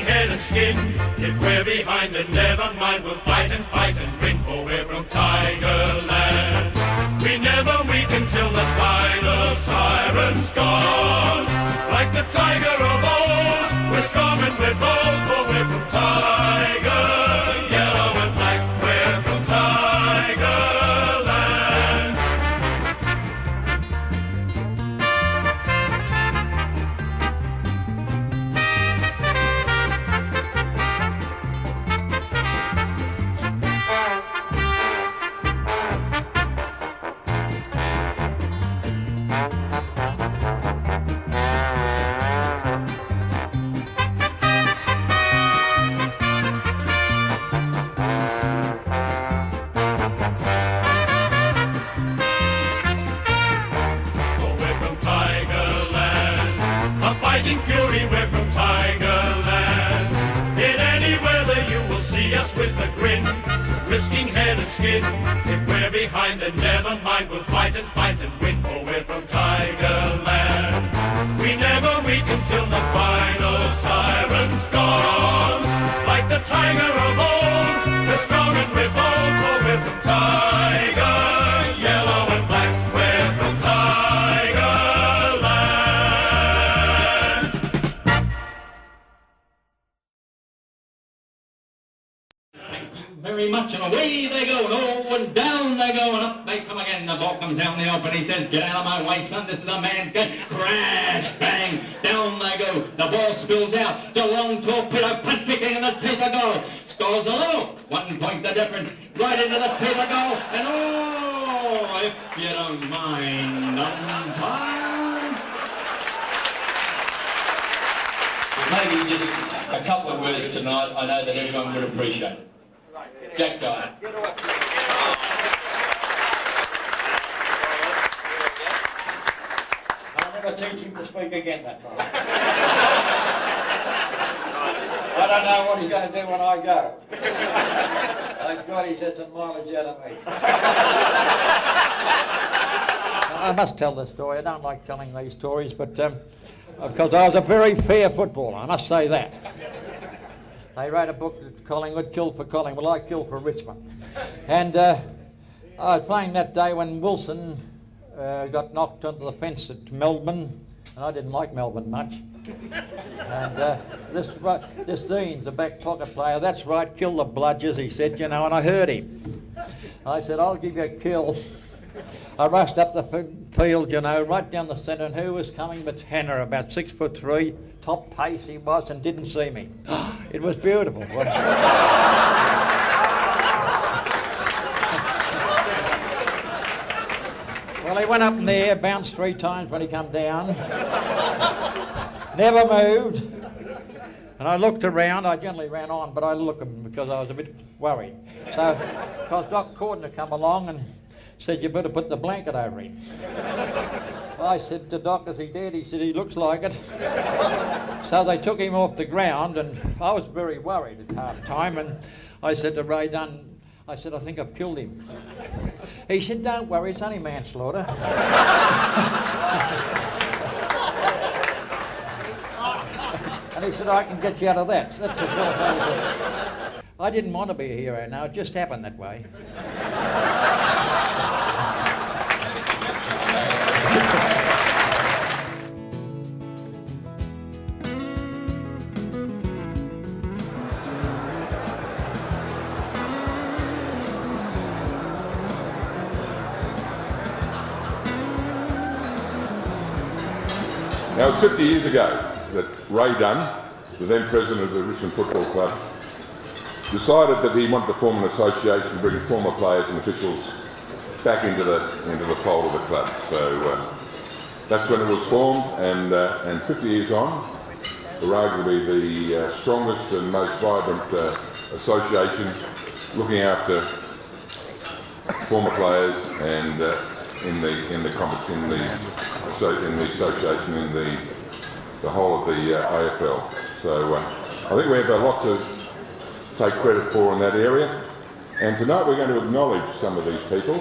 head and skin. If we're behind, then never mind, we'll fight and win, for we're from Tigerland. We never weaken till the final siren's gone. Like the tiger of old, we're strong and we're bold, for we're from Tiger, yellow and black, we're from Tigerland. Fighting fury, we're from Tigerland. In any weather you will see us with a grin, risking head and skin. If we're behind, then never mind, we'll fight and win, for we're from Tigerland. We never weaken till the final siren's gone. Like the tiger of old, we're strong and we're bold, for we're from Tiger, yellow and black, we're from Tigerland. Very much, and away they go, and oh, and down they go, and up they come again. The ball comes down the open. He says, "Get out of my way, son. This is a man's game." Crash, bang, down they go. The ball spills out. It's a long torpedo, punch kicking in the teeth of goal. Scores a level. 1 point the difference. Right into the teeth of goal, and oh, if you don't mind, umpire. Maybe just a couple of words tonight. I know that everyone would appreciate it. Jack Dyer. I'll never teach him to speak again that time. I don't know what he's going to do when I go. Thank God he's had some mileage out of me. I must tell this story. I don't like telling these stories, but because I was a very fair footballer, I must say that. They wrote a book that Collingwood killed for Collingwood. Well, I killed for Richmond. And I was playing that day when Wilson got knocked onto the fence at Melbourne, and I didn't like Melbourne much. And this Dean's a back pocket player. That's right, kill the bludgers, he said, you know, and I heard him. I said, I'll give you a kill. I rushed up the field, you know, right down the centre, and who was coming but Hannah, about 6'3", top pace he was, and didn't see me. It was beautiful. Well, he went up in the air, bounced 3 times when he come down, never moved, and I looked around. I generally ran on, but I looked at him because I was a bit worried. So, because Doc Corden had come along and said, you better put the blanket over him. I said to Doc, is he dead? He said, he looks like it. So they took him off the ground, and I was very worried at half time, and I said to Ray Dunn, I said, I think I've killed him. He said, don't worry, it's only manslaughter. And he said, I can get you out of that. That's a good. I didn't want to be a hero now, it just happened that way. Now, it was 50 years ago that Ray Dunn, the then president of the Richmond Football Club, decided that he wanted to form an association bringing former players and officials back into the fold of the club. So that's when it was formed, and 50 years on, we're arguably the strongest and most vibrant association looking after former players and in the association in the whole of the AFL. So I think we have a lot to take credit for in that area. And tonight we're going to acknowledge some of these people.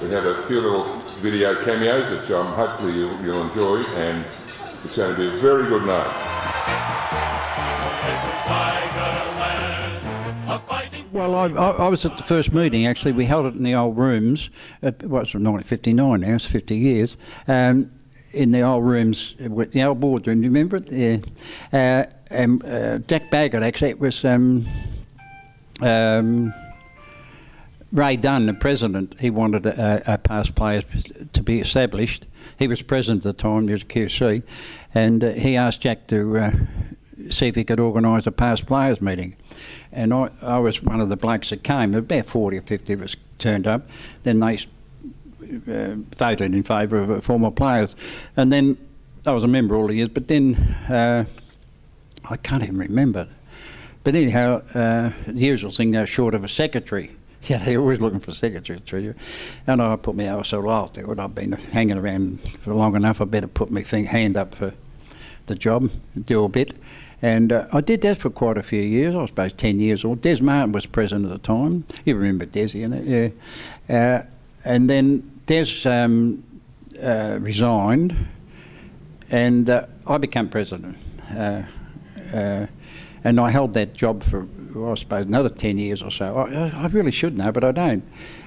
We have a few little video cameos which hopefully you'll enjoy, and it's going to be a very good night. way from Tigerland. A fighting. Well, I was at the first meeting, actually. We held it in the old rooms. It was from 1959 now, it's 50 years. In the old rooms, with the old boardroom, do you remember it? Yeah. And Jack Baggett, actually, it was Ray Dunn, the president. He wanted a past player to be established. He was president at the time, there was a QC, and he asked Jack to see if he could organise a past players meeting. And I was one of the blokes that came. About 40 or 50 of us turned up. Then they voted in favour of former players. And then I was a member all the years, but then I can't even remember. But anyhow, the usual thing, they're short of a secretary. Yeah, they're always looking for a secretary. And I put my old out there. I've been hanging around for long enough. I better put my hand up for the job, do a bit. And I did that for quite a few years. I was about 10 years old. Des Martin was president at the time. You remember Des, you know? Yeah. And then Des resigned, and I became president. And I held that job for, I suppose, another 10 years or so. I really should know, but I don't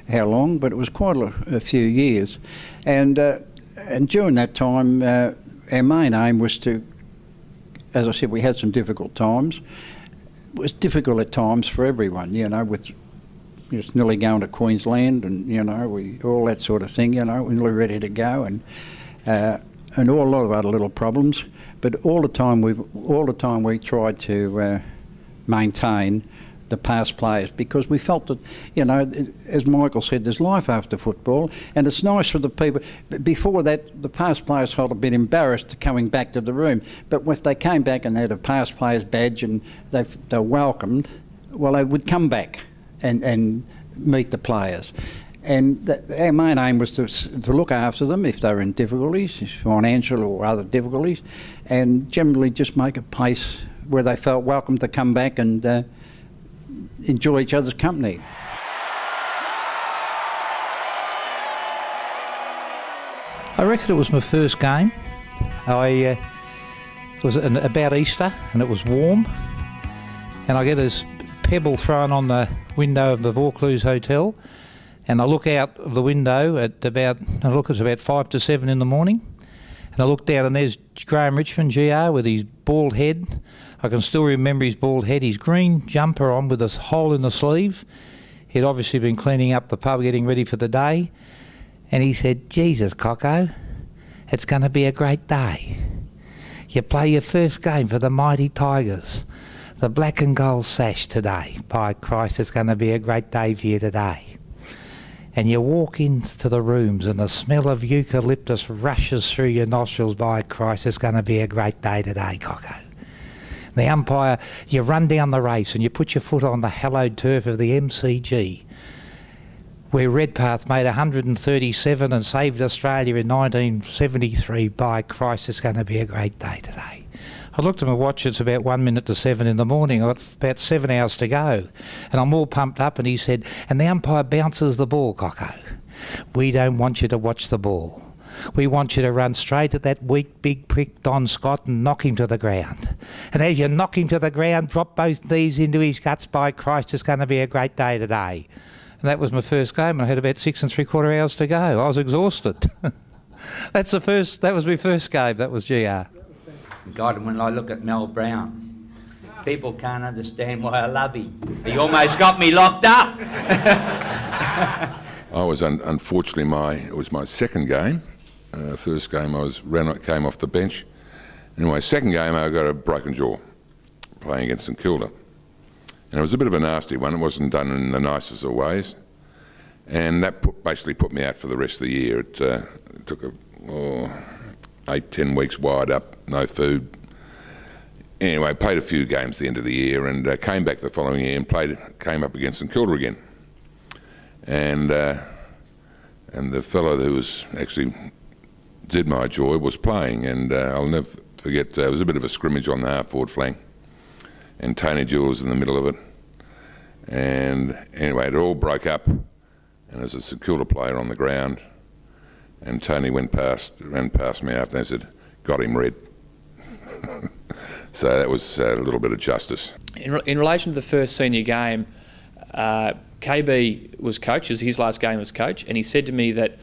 how long, but it was quite a few years. And during that time, our main aim was to, as I said, we had some difficult times. It was difficult at times for everyone, you know, with just nearly going to Queensland and, you know, all that sort of thing, you know, we were ready to go, and a lot of other little problems. But all the time we tried to maintain the past players, because we felt that, you know, as Michael said, there's life after football, and it's nice for the people. Before that, the past players felt a bit embarrassed coming back to the room, but if they came back and had a past players badge and they were welcomed, well, they would come back and meet the players. And our main aim was to look after them if they were in difficulties, financial or other difficulties, and generally just make a place where they felt welcome to come back and enjoy each other's company. I reckon it was my first game. It was about Easter and it was warm, and I get this pebble thrown on the window of the Vaucluse Hotel, and I look out of the window it's about 5 to 7 in the morning, and I look down and there's Graham Richmond, GR, with his bald head. I can still remember his bald head, his green jumper on with a hole in the sleeve. He'd obviously been cleaning up the pub, getting ready for the day, and he said, "Jesus, Coco, it's going to be a great day. You play your first game for the mighty Tigers, the black and gold sash today. By Christ, it's going to be a great day for you today." And you walk into the rooms and the smell of eucalyptus rushes through your nostrils. By Christ, it's going to be a great day today, Coco. The umpire, you run down the race and you put your foot on the hallowed turf of the MCG, where Redpath made 137 and saved Australia in 1973. By Christ, it's going to be a great day today. I looked at my watch, it's about 1 minute to 7 in the morning. I've got about 7 hours to go. And I'm all pumped up, and he said, "And the umpire bounces the ball, Coco. We don't want you to watch the ball. We want you to run straight at that weak big prick Don Scott and knock him to the ground. And as you knock him to the ground, drop both knees into his guts. By Christ, it's going to be a great day today." And that was my first game, and I had about 6 3/4 hours to go. I was exhausted. That was my first game. That was GR. God, when I look at Mel Brown, people can't understand why I love him. He almost got me locked up. I was unfortunately it was my second game. First game came off the bench. Anyway, second game I got a broken jaw playing against St Kilda, and it was a bit of a nasty one. It wasn't done in the nicest of ways, and that basically put me out for the rest of the year. It took 8-10 weeks wired up, no food. Anyway, played a few games at the end of the year, and came back the following year and came up against St Kilda again. And the fellow who was actually did my joy was playing, and I'll never forget, it was a bit of a scrimmage on the half-forward flank, and Tony Jewell in the middle of it. And anyway, it all broke up, and there's a St Kilda player on the ground, and Tony ran past me after and said, "Got him, Red." So that was a little bit of justice. In relation to the first senior game, KB was coach, it was his last game as coach, and he said to me that,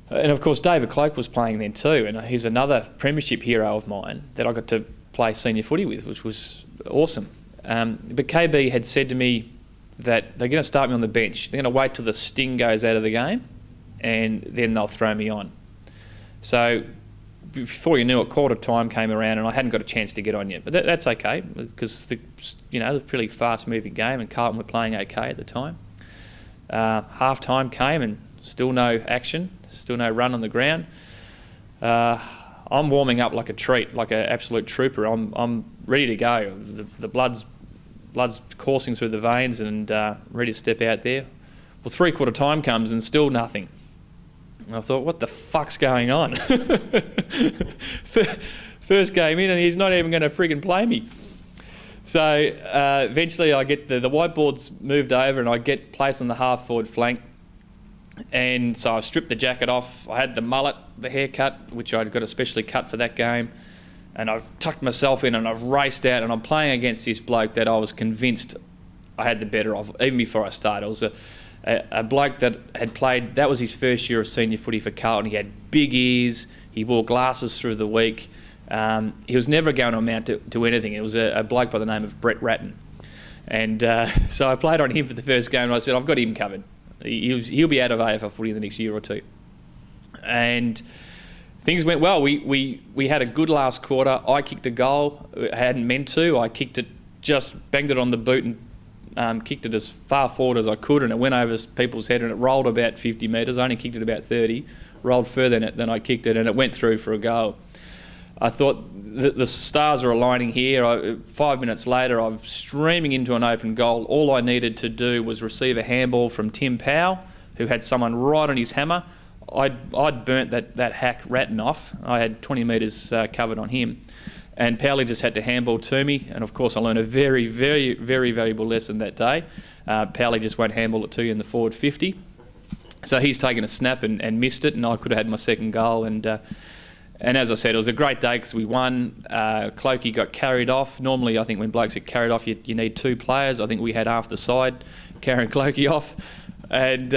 and of course David Cloke was playing then too, and he's another Premiership hero of mine that I got to play senior footy with, which was awesome. But KB had said to me that they're going to start me on the bench. They're going to wait till the sting goes out of the game, and then they'll throw me on. So before you knew it, quarter time came around, and I hadn't got a chance to get on yet. But that's okay, because the a pretty fast-moving game, and Carlton were playing okay at the time. Half time came, and still no action, still no run on the ground. I'm warming up like a treat, like an absolute trooper. I'm ready to go. The blood's coursing through the veins, and ready to step out there. Well, three-quarter time comes, and still nothing. And I thought, what the fuck's going on? First game in, and he's not even going to friggin' play me. So eventually I get the whiteboards moved over, and I get placed on the half-forward flank. And so I stripped the jacket off. I had the mullet, the haircut, which I'd got especially cut for that game. And I've tucked myself in, and I've raced out, and I'm playing against this bloke that I was convinced I had the better of, even before I started. It was a bloke that had played, that was his first year of senior footy for Carlton. He had big ears, he wore glasses through the week. He was never going to amount to anything. It was a bloke by the name of Brett Ratton. And so I played on him for the first game, and I said, I've got him covered. He'll be out of AFL footy in the next year or two. And things went well. We had a good last quarter. I kicked a goal. I hadn't meant to. I kicked it, just banged it on the boot, and kicked it as far forward as I could, and it went over people's head, and it rolled about 50 metres. I only kicked it about 30, rolled further than I kicked it, and it went through for a goal. I thought the stars are aligning here. 5 minutes later, I'm streaming into an open goal. All I needed to do was receive a handball from Tim Powell, who had someone right on his hammer. I'd burnt that hack Ratton off. I had 20 metres covered on him. And Powley just had to handball to me, and of course I learned a very, very, very valuable lesson that day. Powley just won't handball it to you in the forward 50. So he's taken a snap and missed it, and I could have had my second goal. And as I said, it was a great day because we won. Clokey got carried off. Normally I think when blokes get carried off you need two players. I think we had half the side carrying Clokey off. And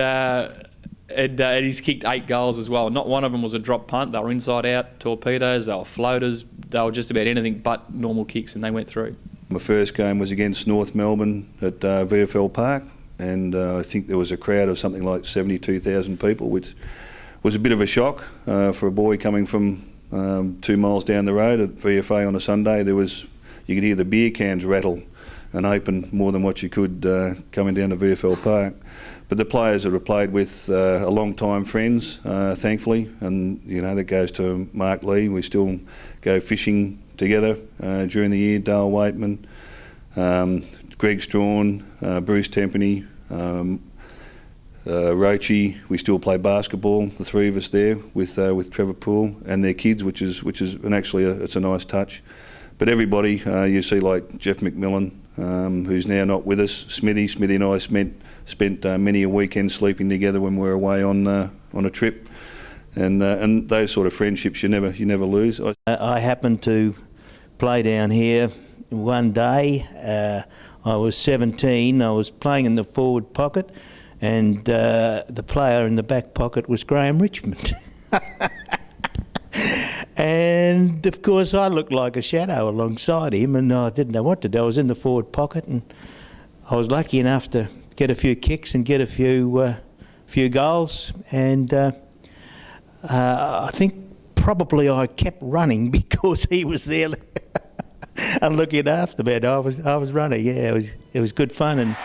he's kicked 8 goals as well. Not one of them was a drop punt. They were inside out torpedoes, they were floaters, they were just about anything but normal kicks, and they went through. My first game was against North Melbourne at VFL Park, and I think there was a crowd of something like 72,000 people, which was a bit of a shock for a boy coming from 2 miles down the road at VFA on a Sunday. You could hear the beer cans rattle and open more than what you could coming down to VFL Park. But the players that I played with are long-time friends, thankfully, and that goes to Mark Lee. We still go fishing together during the year. Dale Waitman, Greg Strawn, Bruce Tempany, Roachie. We still play basketball, the three of us there, with Trevor Poole and their kids, which is it's a nice touch. But everybody you see, like Jeff McMillan, who's now not with us, Smithy and I spent many a weekend sleeping together when we were away on a trip, and those sort of friendships you never lose. I happened to play down here one day. I was 17. I was playing in the forward pocket, and the player in the back pocket was Graham Richmond. And of course I looked like a shadow alongside him, and I didn't know what to do. I was in the forward pocket, and I was lucky enough to get a few kicks and get a few goals, and I think probably I kept running because he was there and looking after me. I was running. Yeah, it was good fun. And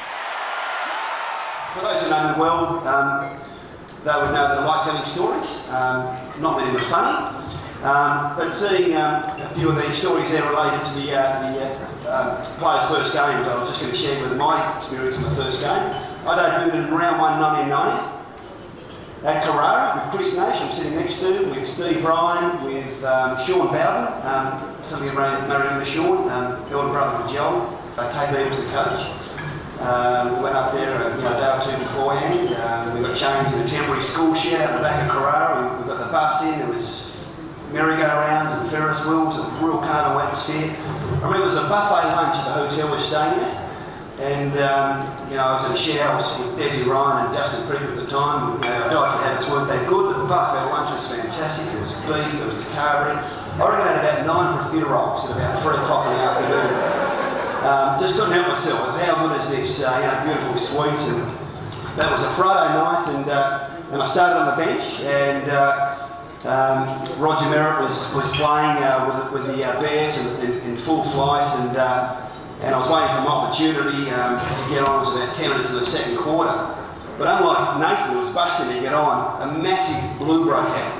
for those who know me well, they would know that I like telling stories. Not many were funny. But seeing a few of these stories there related to the players' first games, I was just going to share with them my experience in the first game. I debuted in round 1 1990 at Carrara with Chris Nash, I'm sitting next to, with Steve Ryan, with Sean Bowden, some of you may remember Sean, elder brother of Joel. KB was the coach. We went up there a day or two beforehand. We got changed in a temporary school shed out the back of Carrara. We got the bus in, there was merry-go-rounds and Ferris wheels, a real carnival atmosphere. I remember there was a buffet lunch at the hotel we're staying at, and I was in a share house with Desi Ryan and Justin Cricket at the time. Our dietary habits weren't that good, but the buffet lunch was fantastic. There was beef, there was the carvery. I reckon I had about 9 profiteroles at about 3 o'clock in the afternoon. Just couldn't help myself. How good is this? Beautiful sweets. And that was a Friday night, and I started on the bench, and Roger Merritt was playing with the Bears in full flight, and I was waiting for my opportunity to get on. It was about 10 minutes of the second quarter. But unlike Nathan, who was busting to get on, a massive blue broke out.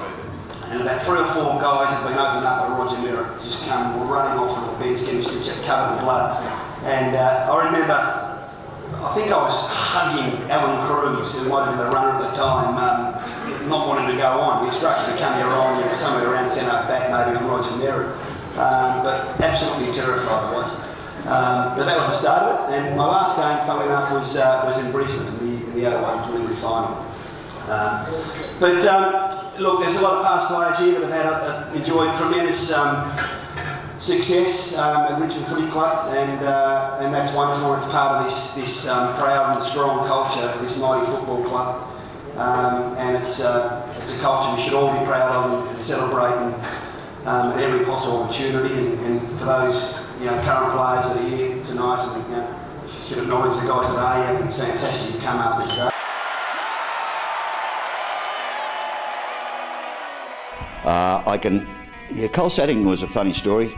And about 3 or 4 guys had been opened up by Roger Merritt, just come running off from the bench, getting stitched up, covered in blood. And I remember, I think I was hugging Alan Cruz, who might have been the runner at the time, not wanting to go on. The instruction to come here on, somewhere around centre back, maybe on Roger Merritt. But absolutely terrified I was. But that was the start of it. And my last game, funnily enough, was in Brisbane in the 01 preliminary final. Look, there's a lot of past players here that have enjoyed tremendous success at Richmond Footy Club, and that's wonderful. It's part of this proud and strong culture of this mighty football club, and it's a culture we should all be proud of and celebrate at every possible opportunity. And for those current players that are here tonight, and should acknowledge the guys that are here. I think it's fantastic to come after today. Coal Setting was a funny story.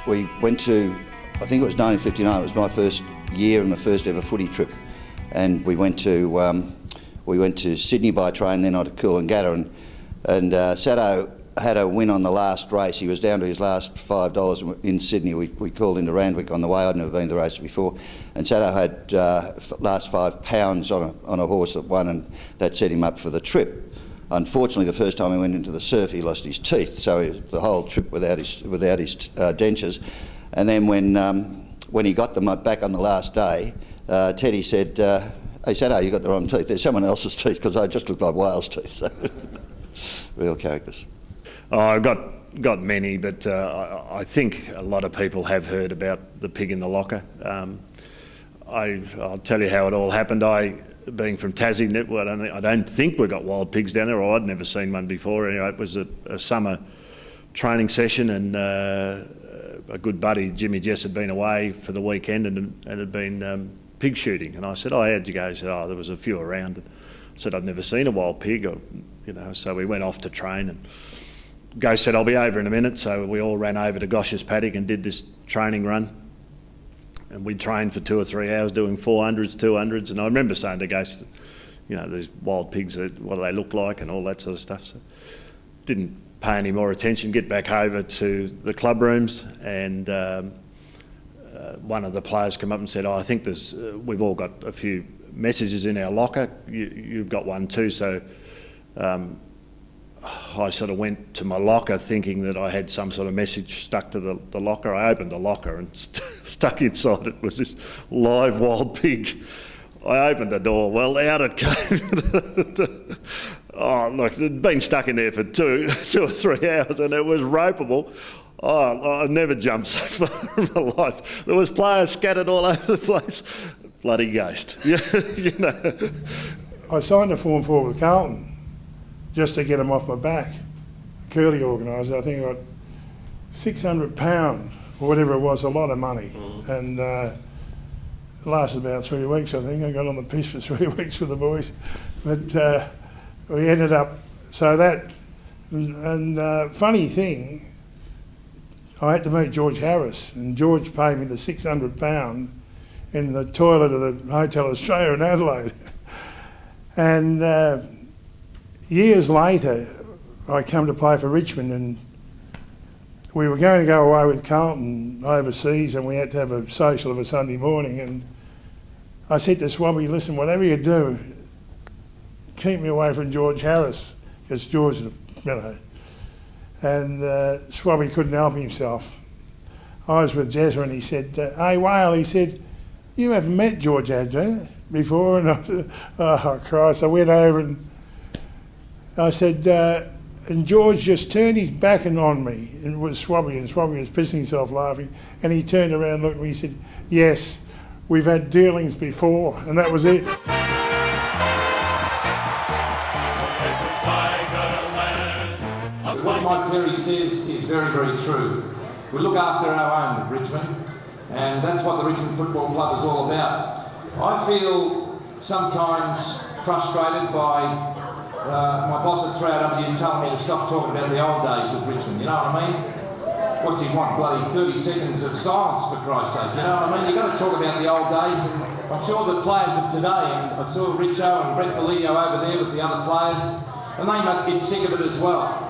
We went to, I think it was 1959, it was my first year and my first ever footy trip. And we went to Sydney by train, then on to Coolangatta, and Sato had a win on the last race. He was down to his last $5 in Sydney. We called into Randwick on the way. I'd never been to the race before. And Sato had last £5 on a horse that won, and that set him up for the trip. Unfortunately, the first time he went into the surf, he lost his teeth, so the whole trip without his dentures. And then when he got them back on the last day, Teddy said, "Hey, Sato, you got the wrong teeth. There's someone else's teeth," because I just looked like whale's teeth. So real characters. Oh, I've got many, but I think a lot of people have heard about the pig in the locker. I'll tell you how it all happened. Being from Tassie, I don't think we've got wild pigs down there, or I'd never seen one before. Anyway, it was a summer training session, and a good buddy, Jimmy Jess, had been away for the weekend and had been pig shooting. And I said, "Oh, how'd you go?" He said, "Oh, there was a few around." And I said, "I'd never seen a wild pig," so we went off to train, and Ghost said, "I'll be over in a minute." So we all ran over to Gosh's paddock and did this training run. And we trained for 2 or 3 hours doing 400s, 200s. And I remember saying to Ghost, these wild pigs, what do they look like and all that sort of stuff. So didn't pay any more attention, get back over to the club rooms, and one of the players came up and said, "Oh, I think we've all got a few messages in our locker. You've got one too." So I sort of went to my locker thinking that I had some sort of message stuck to the locker. I opened the locker, and stuck inside it was this live wild pig. I opened the door, well, out it came. Oh, look, it'd been stuck in there for two or 3 hours, and it was ropeable. Oh, I've never jumped so far in my life. There was players scattered all over the place. Bloody Ghost. I signed a Form 4 with Carlton just to get them off my back. Curly organised it. I think I got £600 or whatever it was, a lot of money. And it lasted about 3 weeks, I think. I got on the piss for 3 weeks with the boys. But we ended up, so that, and funny thing, I had to meet George Harris, and George paid me the £600 in the toilet of the Hotel Australia in Adelaide. And years later, I come to play for Richmond, and we were going to go away with Carlton overseas, and we had to have a social of a Sunday morning. And I said to Swabby, "Listen, whatever you do, keep me away from George Harris," because George, And Swabby couldn't help himself. I was with Jezza, and he said, "Hey, Whale," he said, "you haven't met George Adler before?" And I said, "Oh, Christ." I went over and I said, And George just turned his back on me and was Swabby was pissing himself laughing. And he turned around and looked at me and he said, "Yes, we've had dealings before," and that was it. What Mike Perry says is very, very true. We look after our own at Richmond, and that's what the Richmond Football Club is all about. I feel sometimes frustrated by my boss at 3AW telling me to stop talking about the old days of Richmond, you know what I mean? What's he want, bloody 30 seconds of silence for Christ's sake, you know what I mean? You've got to talk about the old days, and I'm sure the players of today, and I saw Richo and Brett Bellino over there with the other players, and they must get sick of it as well.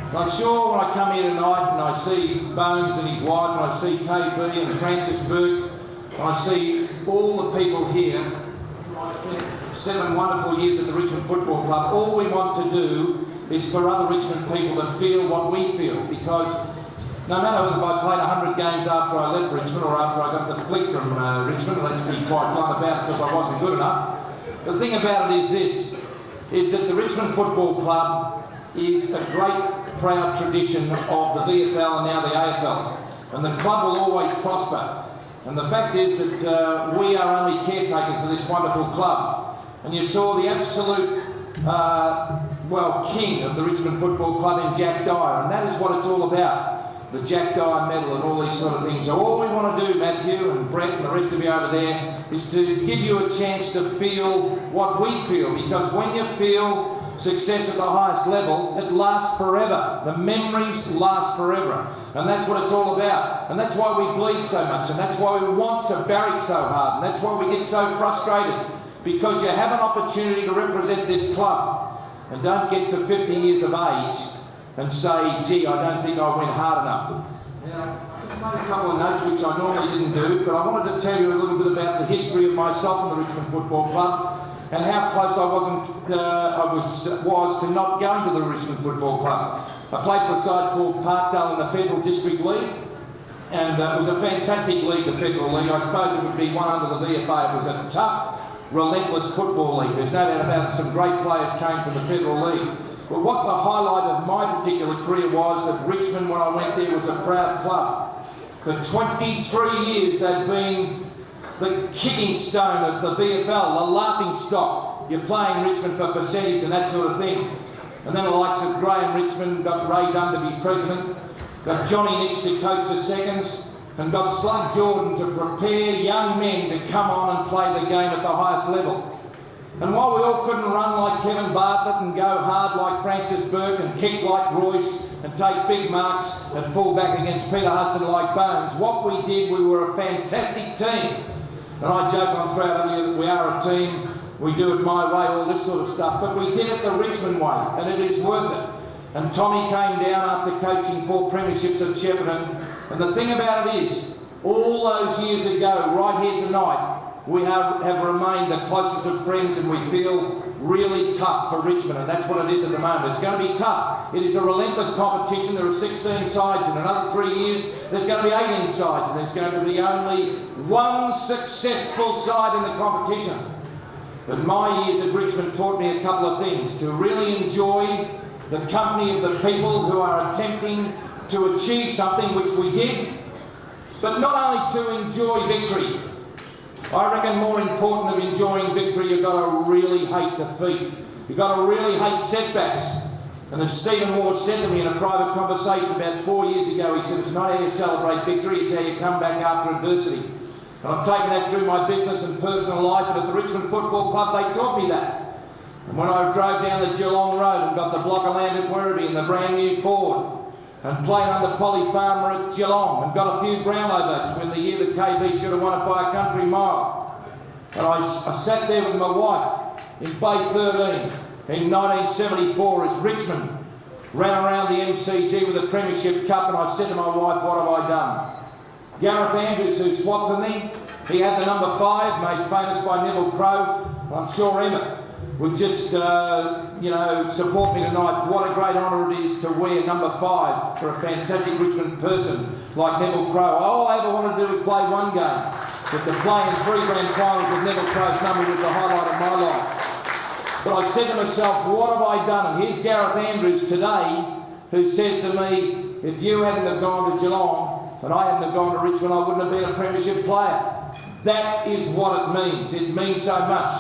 And I'm sure when I come here tonight and I see Bones and his wife, and I see KB and Francis Burke, and I see all the people here, I spent 7 wonderful years at the Richmond Football Club. All we want to do is for other Richmond people to feel what we feel, because no matter if I played 100 games after I left Richmond or after I got the flick from Richmond, let's be quite blunt about it because I wasn't good enough, the thing about it is this, is that the Richmond Football Club is a great proud tradition of the VFL and now the AFL, and the club will always prosper. And the fact is that we are only caretakers for this wonderful club. And you saw the absolute, king of the Richmond Football Club in Jack Dyer, and that is what it's all about, the Jack Dyer medal and all these sort of things. So all we want to do, Matthew and Brett and the rest of you over there, is to give you a chance to feel what we feel, because when you feel success at the highest level, it lasts forever. The memories last forever. And that's what it's all about. And that's why we bleed so much. And that's why we want to barrack so hard. And that's why we get so frustrated. Because you have an opportunity to represent this club. And don't get to 50 years of age and say, gee, I don't think I went hard enough. Now, I just made a couple of notes which I normally didn't do, but I wanted to tell you a little bit about the history of myself and the Richmond Football Club, and how close I was to not going to the Richmond Football Club. I played for a side called Parkdale in the Federal District League, and it was a fantastic league, the Federal League. I suppose it would be one under the VFA. It was a tough, relentless football league. There's no doubt about it. Some great players came from the Federal League. But what the highlight of my particular career was that Richmond, when I went there, was a proud club. For 23 years, they'd been the kicking stone of the VFL, the laughing stock. You're playing Richmond for percentage and that sort of thing. And then the likes of Graham Richmond, got Ray Dunn to be president, got Johnny Nix to coach the seconds, and got Slug Jordan to prepare young men to come on and play the game at the highest level. And while we all couldn't run like Kevin Bartlett and go hard like Francis Burke and kick like Royce and take big marks and fall back against Peter Hudson like Bones, what we did, we were a fantastic team. And I joke on 3AW that we are a team, we do it my way, all this sort of stuff, but we did it the Richmond way, and it is worth it. And Tommy came down after coaching 4 premierships at Shepparton, and the thing about it is, all those years ago, right here tonight, we have remained the closest of friends, and we feel really tough for Richmond, and that's what it is at the moment. It's going to be tough. It is a relentless competition. There are 16 sides. In another 3 years, there's going to be 18 sides, and there's going to be only one successful side in the competition. But my years at Richmond taught me a couple of things. To really enjoy the company of the people who are attempting to achieve something, which we did, but not only to enjoy victory. I reckon more important than enjoying victory, you've got to really hate defeat. You've got to really hate setbacks. And as Stephen Moore said to me in a private conversation about 4 years ago, he said, it's not how you celebrate victory, it's how you come back after adversity. And I've taken that through my business and personal life, and at the Richmond Football Club they taught me that. And when I drove down the Geelong Road and got the block of land at Werribee and the brand new Ford, and played under Polly Farmer at Geelong, and got a few Brownlow votes when the year that KB should have won it by a country mile. And I sat there with my wife in Bay 13 in 1974 as Richmond ran around the MCG with a Premiership Cup, and I said to my wife, what have I done? Gareth Andrews, who swapped for me, he had the number 5, made famous by Neville Crowe. I'm sure Emma would just, support me tonight. What a great honour it is to wear number 5 for a fantastic Richmond person like Neville Crowe. All I ever want to do is play one game, but to play in 3 grand finals with Neville Crowe's number was the highlight of my life. But I said to myself, what have I done? And here's Gareth Andrews today, who says to me, if you hadn't have gone to Geelong and I hadn't have gone to Richmond, I wouldn't have been a Premiership player. That is what it means. It means so much.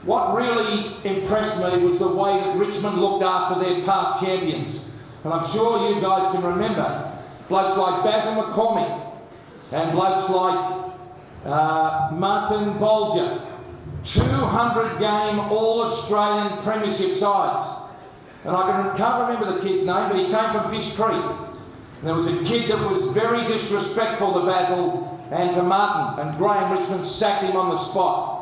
What really impressed me was the way that Richmond looked after their past champions. And I'm sure you guys can remember blokes like Basil McCormick and blokes like Martin Bolger, 200-game All-Australian Premiership sides. And I can't remember the kid's name, but he came from Fish Creek. And there was a kid that was very disrespectful to Basil and to Martin, and Graham Richmond sacked him on the spot.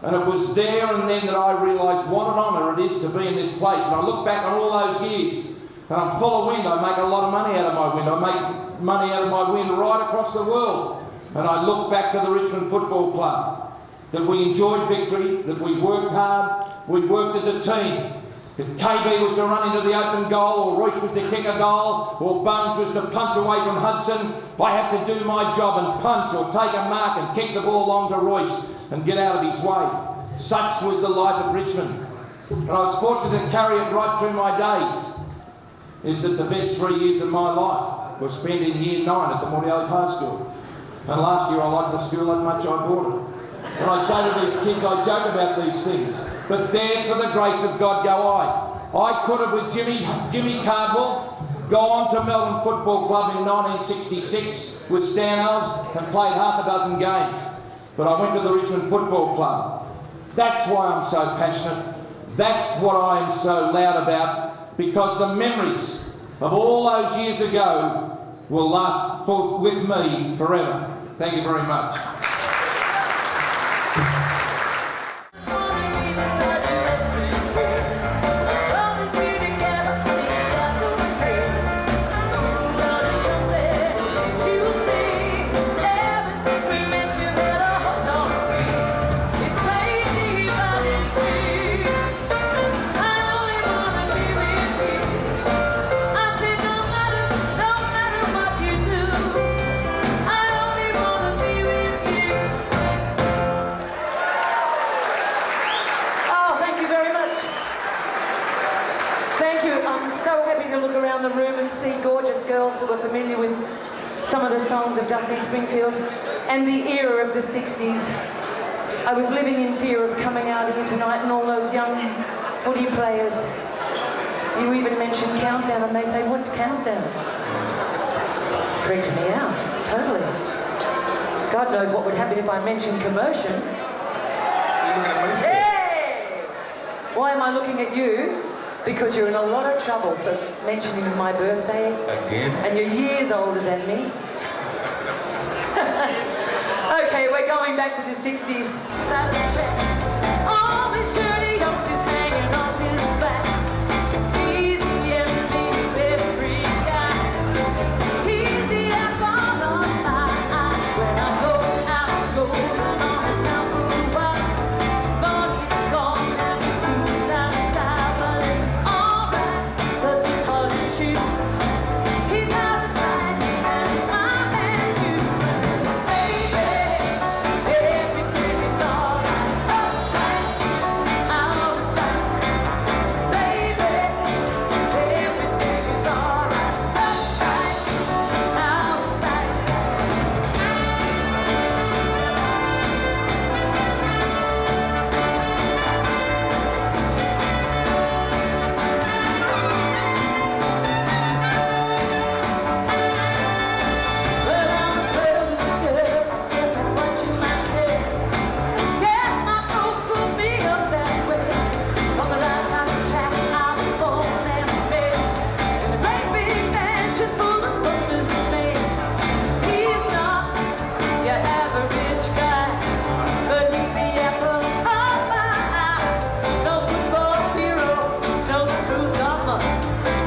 And it was there and then that I realised what an honour it is to be in this place. And I look back on all those years, and I'm full of wind. I make a lot of money out of my wind. I make money out of my wind right across the world. And I look back to the Richmond Football Club, that we enjoyed victory, that we worked hard, we worked as a team. If KB was to run into the open goal, or Royce was to kick a goal, or Buns was to punch away from Hudson, I had to do my job and punch or take a mark and kick the ball long to Royce and get out of his way. Such was the life at Richmond. And I was fortunate to carry it right through my days. Is that the best 3 years of my life were spent in year 9 at the Mordialloc High School. And last year I liked the school that much I bought it. When I say to these kids, I joke about these things, but there for the grace of God go I. I could have, with Jimmy Cardwell, gone to Melbourne Football Club in 1966 with Stanhoves and played half a dozen games. But I went to the Richmond Football Club. That's why I'm so passionate. That's what I am so loud about, because the memories of all those years ago will last with me forever. Thank you very much. Who are familiar with some of the songs of Dusty Springfield and the era of the 60s. I was living in fear of coming out here tonight and all those young footy players. You even mentioned Countdown and they say, what's Countdown? Freaks me out, totally. God knows what would happen if I mentioned Commotion. Hey! Why am I looking at you? Because you're in a lot of trouble for mentioning my birthday. Again? And you're years older than me. Okay, we're going back to the 60s. Oh, Miss Shirley, don't just hanging on his back. Easy and be every guy. Easy and fall on my eye. When I go out, going on the town for a while. His body's gone and his suit's out of style, but it's alright, 'cause his heart is cheap. He's out of sight, and I and you. Baby, everything is alright. Uptight, out of sight. Baby, everything is alright. Uptight, out of sight. Well, I'm a girl, guess that's what you might say. Guess my folks put me up that way. On the line, I can track, I was born and bred in a great big mansion full of brothers and maids. He's not your average guy, but he's the apple of my eye. No football hero, no smooth golfer.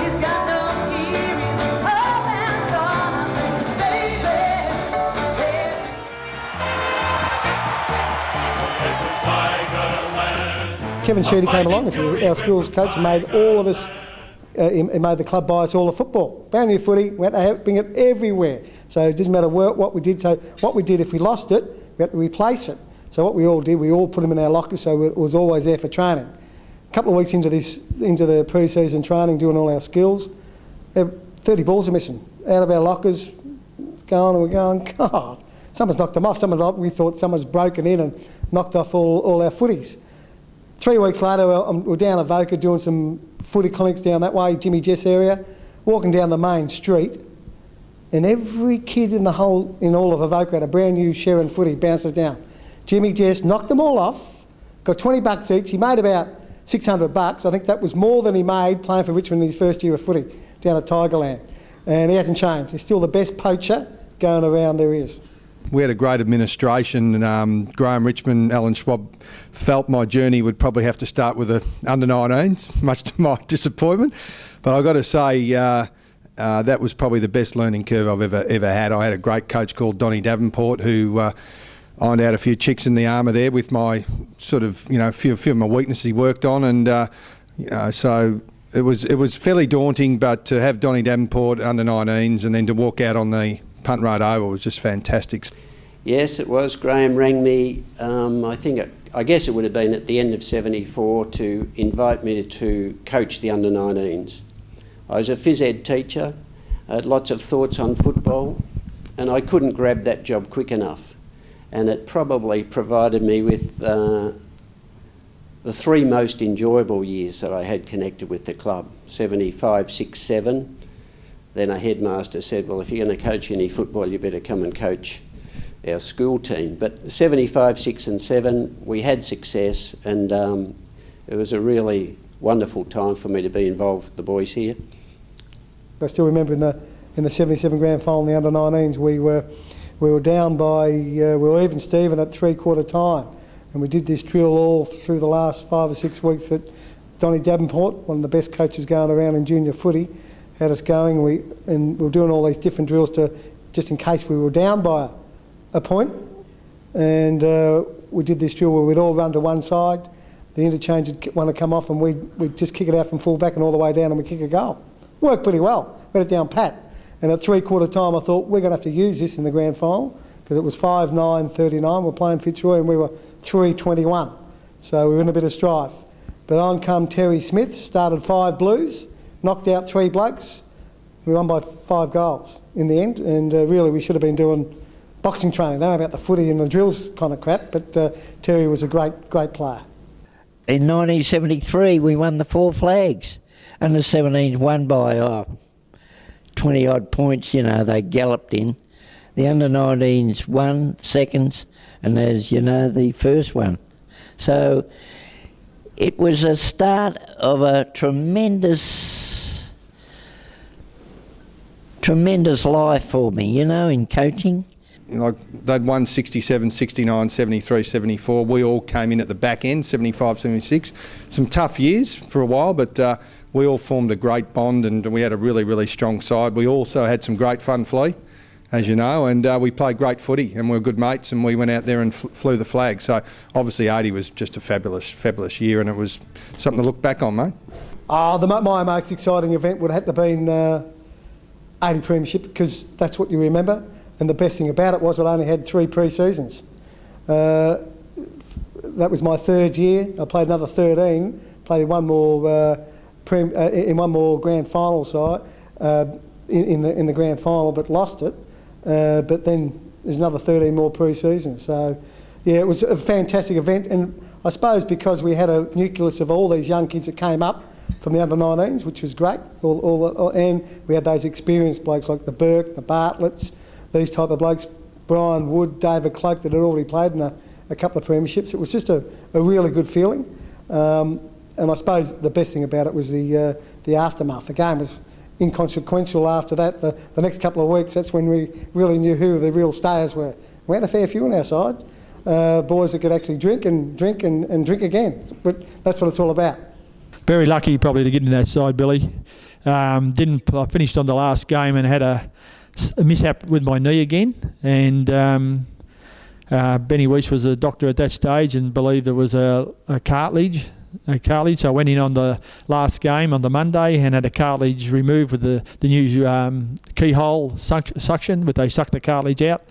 He's got no earrings, oh, hands on. I say, baby, Kevin Sheedy came along as our schools coach and made all of us, he made the club buy us all the football. Brand new footy, we had to bring it everywhere. So it didn't matter what we did. So what we did, if we lost it, we had to replace it. So what we all did, we all put them in our lockers, so it was always there for training. A couple of weeks into the pre-season training, doing all our skills, 30 balls are missing out of our lockers. Going and we're going, God, someone's knocked them off. We thought someone's broken in and knocked off all our footies. 3 weeks later, we're down Avoca doing some footy clinics down that way, Jimmy Jess area, walking down the main street, and every kid in all of Avoca had a brand new Sharon footy, bounced it down. Jimmy Jess knocked them all off, got $20 each. He made about $600. I think that was more than he made playing for Richmond in his first year of footy down at Tigerland. And he hasn't changed. He's still the best poacher going around there is. We had a great administration. Graham Richmond, Alan Schwab felt my journey would probably have to start with the under-19s, much to my disappointment. But I've got to say that was probably the best learning curve I've ever had. I had a great coach called Donnie Davenport who ironed out a few chicks in the armour there with my sort of, a few of my weaknesses he worked on, and so it was fairly daunting. But to have Donnie Davenport under 19s and then to walk out on the Punt Road Oval was just fantastic. Yes, it was. Graham rang me, I guess it would have been at the end of 74, to invite me to coach the under-19s. I was a phys ed teacher, I had lots of thoughts on football, and I couldn't grab that job quick enough. And it probably provided me with the 3 most enjoyable years that I had connected with the club. 75, 6, 7. Then a headmaster said, well, if you're going to coach any football, you better come and coach our school team. But 75, 6 and 7, we had success, and it was a really wonderful time for me to be involved with the boys here. I still remember in the 77 grand final, the under-19s, we were down by, we were even Steven at 3/4 time, and we did this drill all through the last 5 or 6 weeks that Donnie Davenport, one of the best coaches going around in junior footy, had us going. We were doing all these different drills just in case we were down by a point, and we did this drill where we'd all run to one side, the interchange would want to come off, and we'd just kick it out from full back and all the way down, and we'd kick a goal. Worked pretty well. We had it down pat. And at 3/4 time, I thought we're going to have to use this in the grand final, because it was 5-9-39. We're playing Fitzroy and we were 3-21. So we were in a bit of strife. But on come Terry Smith, started 5 blues, knocked out 3 blokes. We won by 5 goals in the end. And really, we should have been doing boxing training. I don't know about the footy and the drills kind of crap, but Terry was a great player. In 1973, we won the 4 flags. Under 17s won by 20 odd points, they galloped in. The under 19s won seconds, and as you know, the first one. So it was a start of a tremendous life for me, in coaching. Like they'd won 67, 69, 73, 74. We all came in at the back end, 75, 76. Some tough years for a while, but we all formed a great bond, and we had a really, really strong side. We also had some great fun flee, as you know, and we played great footy, and we were good mates, and we went out there and flew the flag. So obviously 80 was just a fabulous year, and it was something to look back on, mate. My most exciting event would have had to been 80 Premiership, because that's what you remember. And the best thing about it was I only had 3 pre-seasons. That was my 3rd year. I played another 13, played one more in one more grand final side in the grand final, but lost it. But then there's another 13 more pre-seasons. So yeah, it was a fantastic event, and I suppose because we had a nucleus of all these young kids that came up from the under-19s, which was great, and we had those experienced blokes like the Burke, the Bartletts, these type of blokes, Brian Wood, David Cloak, that had already played in a couple of premierships. It was just a really good feeling. And I suppose the best thing about it was the aftermath. The game was inconsequential after that. The next couple of weeks, that's when we really knew who the real stayers were. We had a fair few on our side, boys that could actually drink and drink again. But that's what it's all about. Very lucky probably to get in that side, Billy. I finished on the last game and had a mishap with my knee again, and Benny Weiss was a doctor at that stage and believed there was a cartilage. So I went in on the last game on the Monday and had a cartilage removed with the new keyhole suction, but they sucked the cartilage out.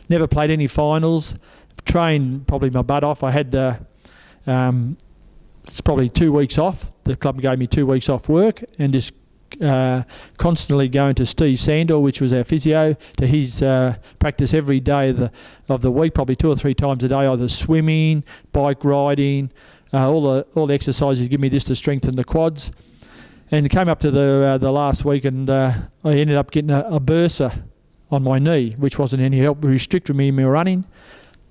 Never played any finals. Trained probably my butt off. I had the it's probably 2 weeks off. The club gave me 2 weeks off work, and just constantly going to Steve Sandor, which was our physio, to his practice every day of the week, probably 2 or 3 times a day, either swimming, bike riding, all the exercises give me just to strengthen the quads. And it came up to the last week, and I ended up getting a bursa on my knee, which wasn't any help. It restricted me in my running,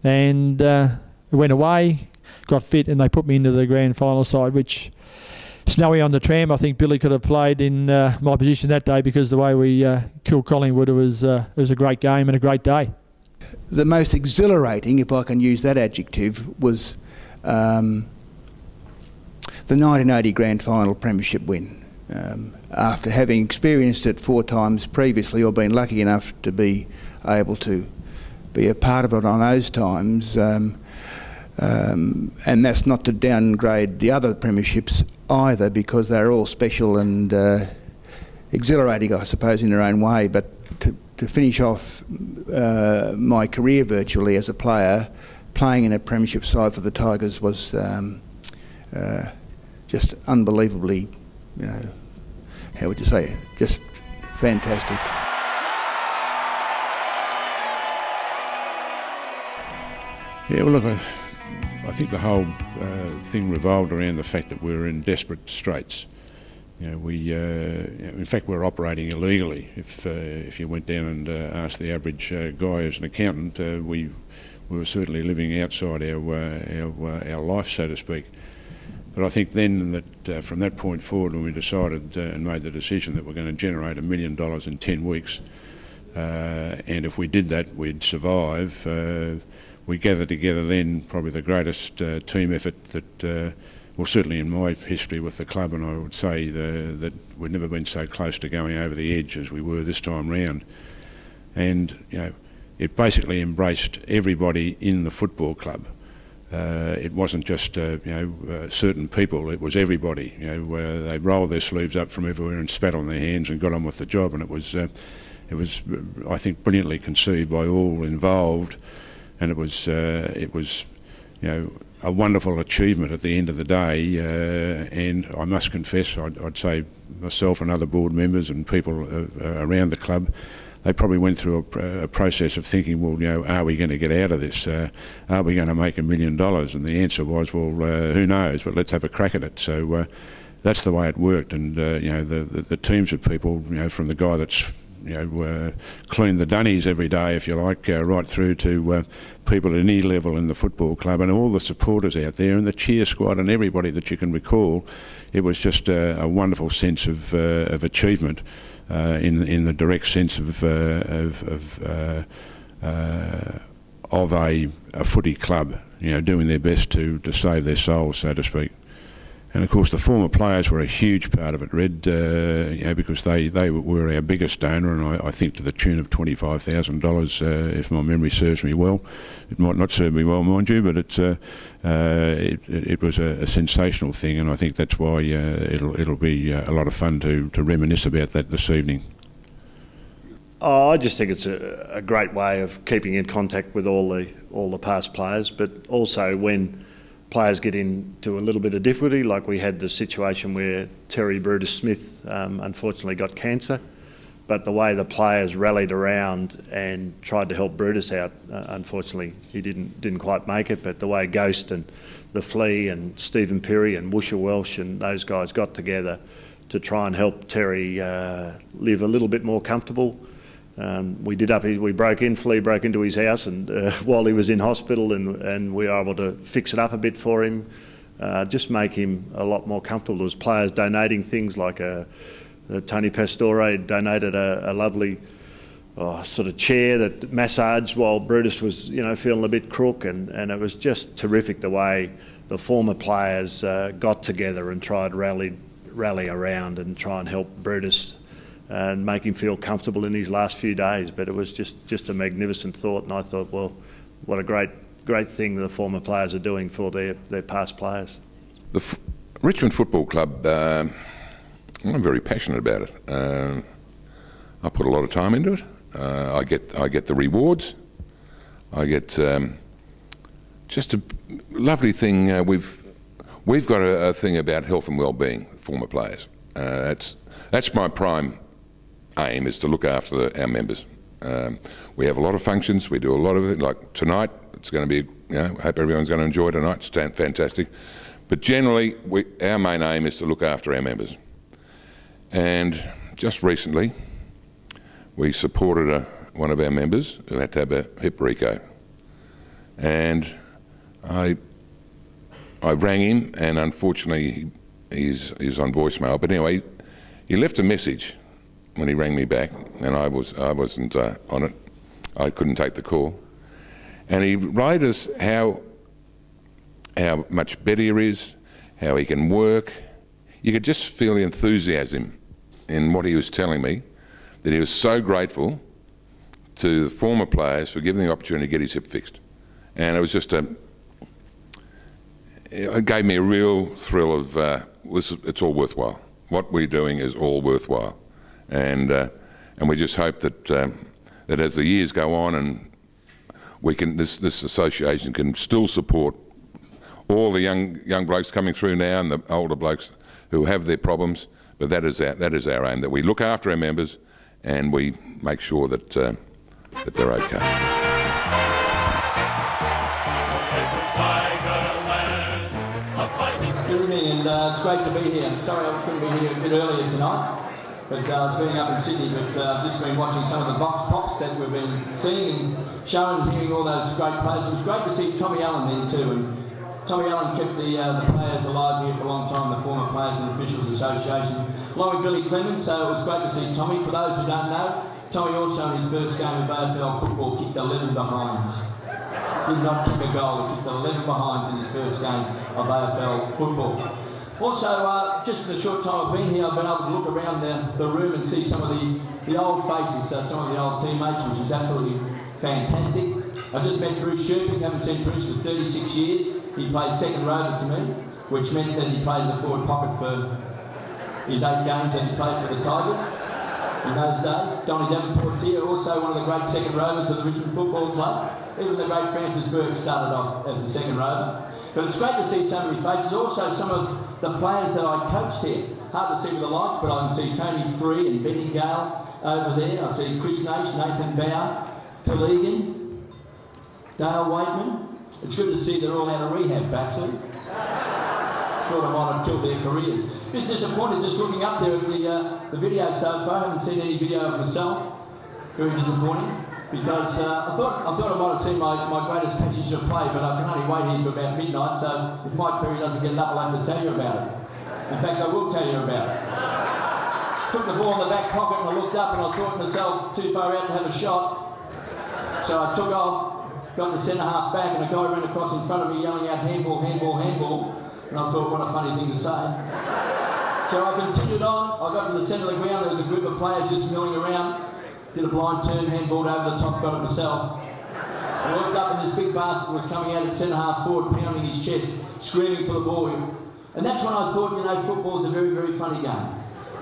and it went away, got fit, and they put me into the grand final side, which Snowy on the tram, I think Billy could have played in my position that day, because the way we killed Collingwood, it was a great game and a great day. The most exhilarating, if I can use that adjective, was the 1980 grand final premiership win. After having experienced it 4 times previously, or been lucky enough to be able to be a part of it on those times, and that's not to downgrade the other premierships either, because they're all special and exhilarating, I suppose, in their own way. But to finish off my career virtually as a player, playing in a premiership side for the Tigers was just unbelievably, how would you say, just fantastic. Yeah, well, look, I think the whole thing revolved around the fact that we were in desperate straits. In fact, we're operating illegally. If you went down and asked the average guy as an accountant, we were certainly living outside our life, so to speak. But I think then that from that point forward, when we decided and made the decision that we're going to generate $1 million in 10 weeks, and if we did that, we'd survive. We gathered together then probably the greatest team effort that, well, certainly in my history with the club, and I would say that we've never been so close to going over the edge as we were this time round. And it basically embraced everybody in the football club. It wasn't just certain people; it was everybody. They rolled their sleeves up from everywhere and spat on their hands and got on with the job. And it was, I think, brilliantly conceived by all involved. And it was a wonderful achievement at the end of the day. And I must confess, I'd say myself and other board members and people around the club, they probably went through a process of thinking, well, are we going to get out of this? Are we going to make $1 million? And the answer was, well, who knows? But let's have a crack at it. So that's the way it worked. And the teams of people, from the guy that's clean the dunnies every day, if you like, right through to people at any level in the football club, and all the supporters out there, and the cheer squad, and everybody that you can recall. It was just a wonderful sense of achievement in the direct sense of a footy club, doing their best to save their souls, so to speak. And of course, the former players were a huge part of it, Red, because they were our biggest donor, and I think to the tune of $25,000, if my memory serves me well. It might not serve me well, mind you, but it was a sensational thing, and I think that's why it'll be a lot of fun to reminisce about that this evening. Oh, I just think it's a great way of keeping in contact with all the past players, but also when players get into a little bit of difficulty, like we had the situation where Terry Brutus Smith unfortunately got cancer, but the way the players rallied around and tried to help Brutus out, unfortunately he didn't quite make it, but the way Ghost and the Flea and Stephen Perry and Woosha Welsh and those guys got together to try and help Terry live a little bit more comfortable. We broke in, Flea broke into his house, and while he was in hospital, and we were able to fix it up a bit for him, just make him a lot more comfortable. There was players donating things like Tony Pastore donated a lovely sort of chair that massaged while Brutus was feeling a bit crook, and it was just terrific the way the former players got together and tried to rally around and try and help Brutus and make him feel comfortable in his last few days. But it was just a magnificent thought, and I thought, well, what a great thing the former players are doing for their past players. The Richmond Football Club, I'm very passionate about it. I put a lot of time into it. I get the rewards. I get just a lovely thing. we've got a thing about health and well-being for former players. That's my prime aim, is to look after our members. We have a lot of functions. We do a lot of it. Like tonight, it's going to be, I hope everyone's going to enjoy tonight. It's fantastic. But generally, our main aim is to look after our members. And just recently, we supported one of our members who had to have a hip reco. And I rang him, and unfortunately he's on voicemail. But anyway, he left a message when he rang me back, and I wasn't on it. I couldn't take the call. And he wrote us how much better he is, how he can work. You could just feel the enthusiasm in what he was telling me, that he was so grateful to the former players for giving the opportunity to get his hip fixed. And it was just it gave me a real thrill of, it's all worthwhile. What we're doing is all worthwhile. And we just hope that that as the years go on, and we can, this association can still support all the young blokes coming through now and the older blokes who have their problems. But that is our aim, that we look after our members and we make sure that that they're okay. Good evening, and it's great to be here. I'm sorry I couldn't be here a bit earlier tonight, but I was being up in Sydney, but I've just been watching some of the Vox Pops that we've been seeing and showing and hearing all those great players. It was great to see Tommy Allen then too, and Tommy Allen kept the players alive here for a long time, the former Players and Officials Association, along with Billy Clemens, so it was great to see Tommy. For those who don't know, Tommy also in his first game of AFL football kicked 11 behinds. Did not kick a goal, he kicked 11 behinds in his first game of AFL football. Also, just in the short time I've been here, I've been able to look around the room and see some of the old faces, some of the old teammates, which is absolutely fantastic. I just met Bruce Sherpick, haven't seen Bruce for 36 years. He played second rover to me, which meant that he played in the forward pocket for his 8 games that he played for the Tigers in those days. Donny Davenport's here, also one of the great second rovers of the Richmond Football Club. Even the great Francis Burke started off as a second rover. But it's great to see so many faces. Also some of the players that I coached here. Hard to see with the lights, but I can see Tony Free and Benny Gale over there. I see Chris Nash, Nathan Bauer, Phil Egan, Dale Waitman. It's good to see they're all out of rehab, actually. Thought I might have killed their careers. A bit disappointed just looking up there at the video so far. I haven't seen any video of myself. Very disappointing. Because I thought I might have seen my greatest passage of play, but I can only wait here till about midnight, so if Mike Perry doesn't get it up, I'll have to tell you about it. In fact, I will tell you about it. Took the ball in the back pocket and I looked up and I thought to myself, too far out to have a shot. So I took off, got the centre half back, and a guy ran across in front of me yelling out handball, handball, handball. And I thought, what a funny thing to say. So I continued on, I got to the centre of the ground, there was a group of players just milling around. Did a blind turn, handballed over the top, got it myself. I looked up and this big bastard was coming out at centre half forward, pounding his chest, screaming for the ball. And that's when I thought, football's a very, very funny game.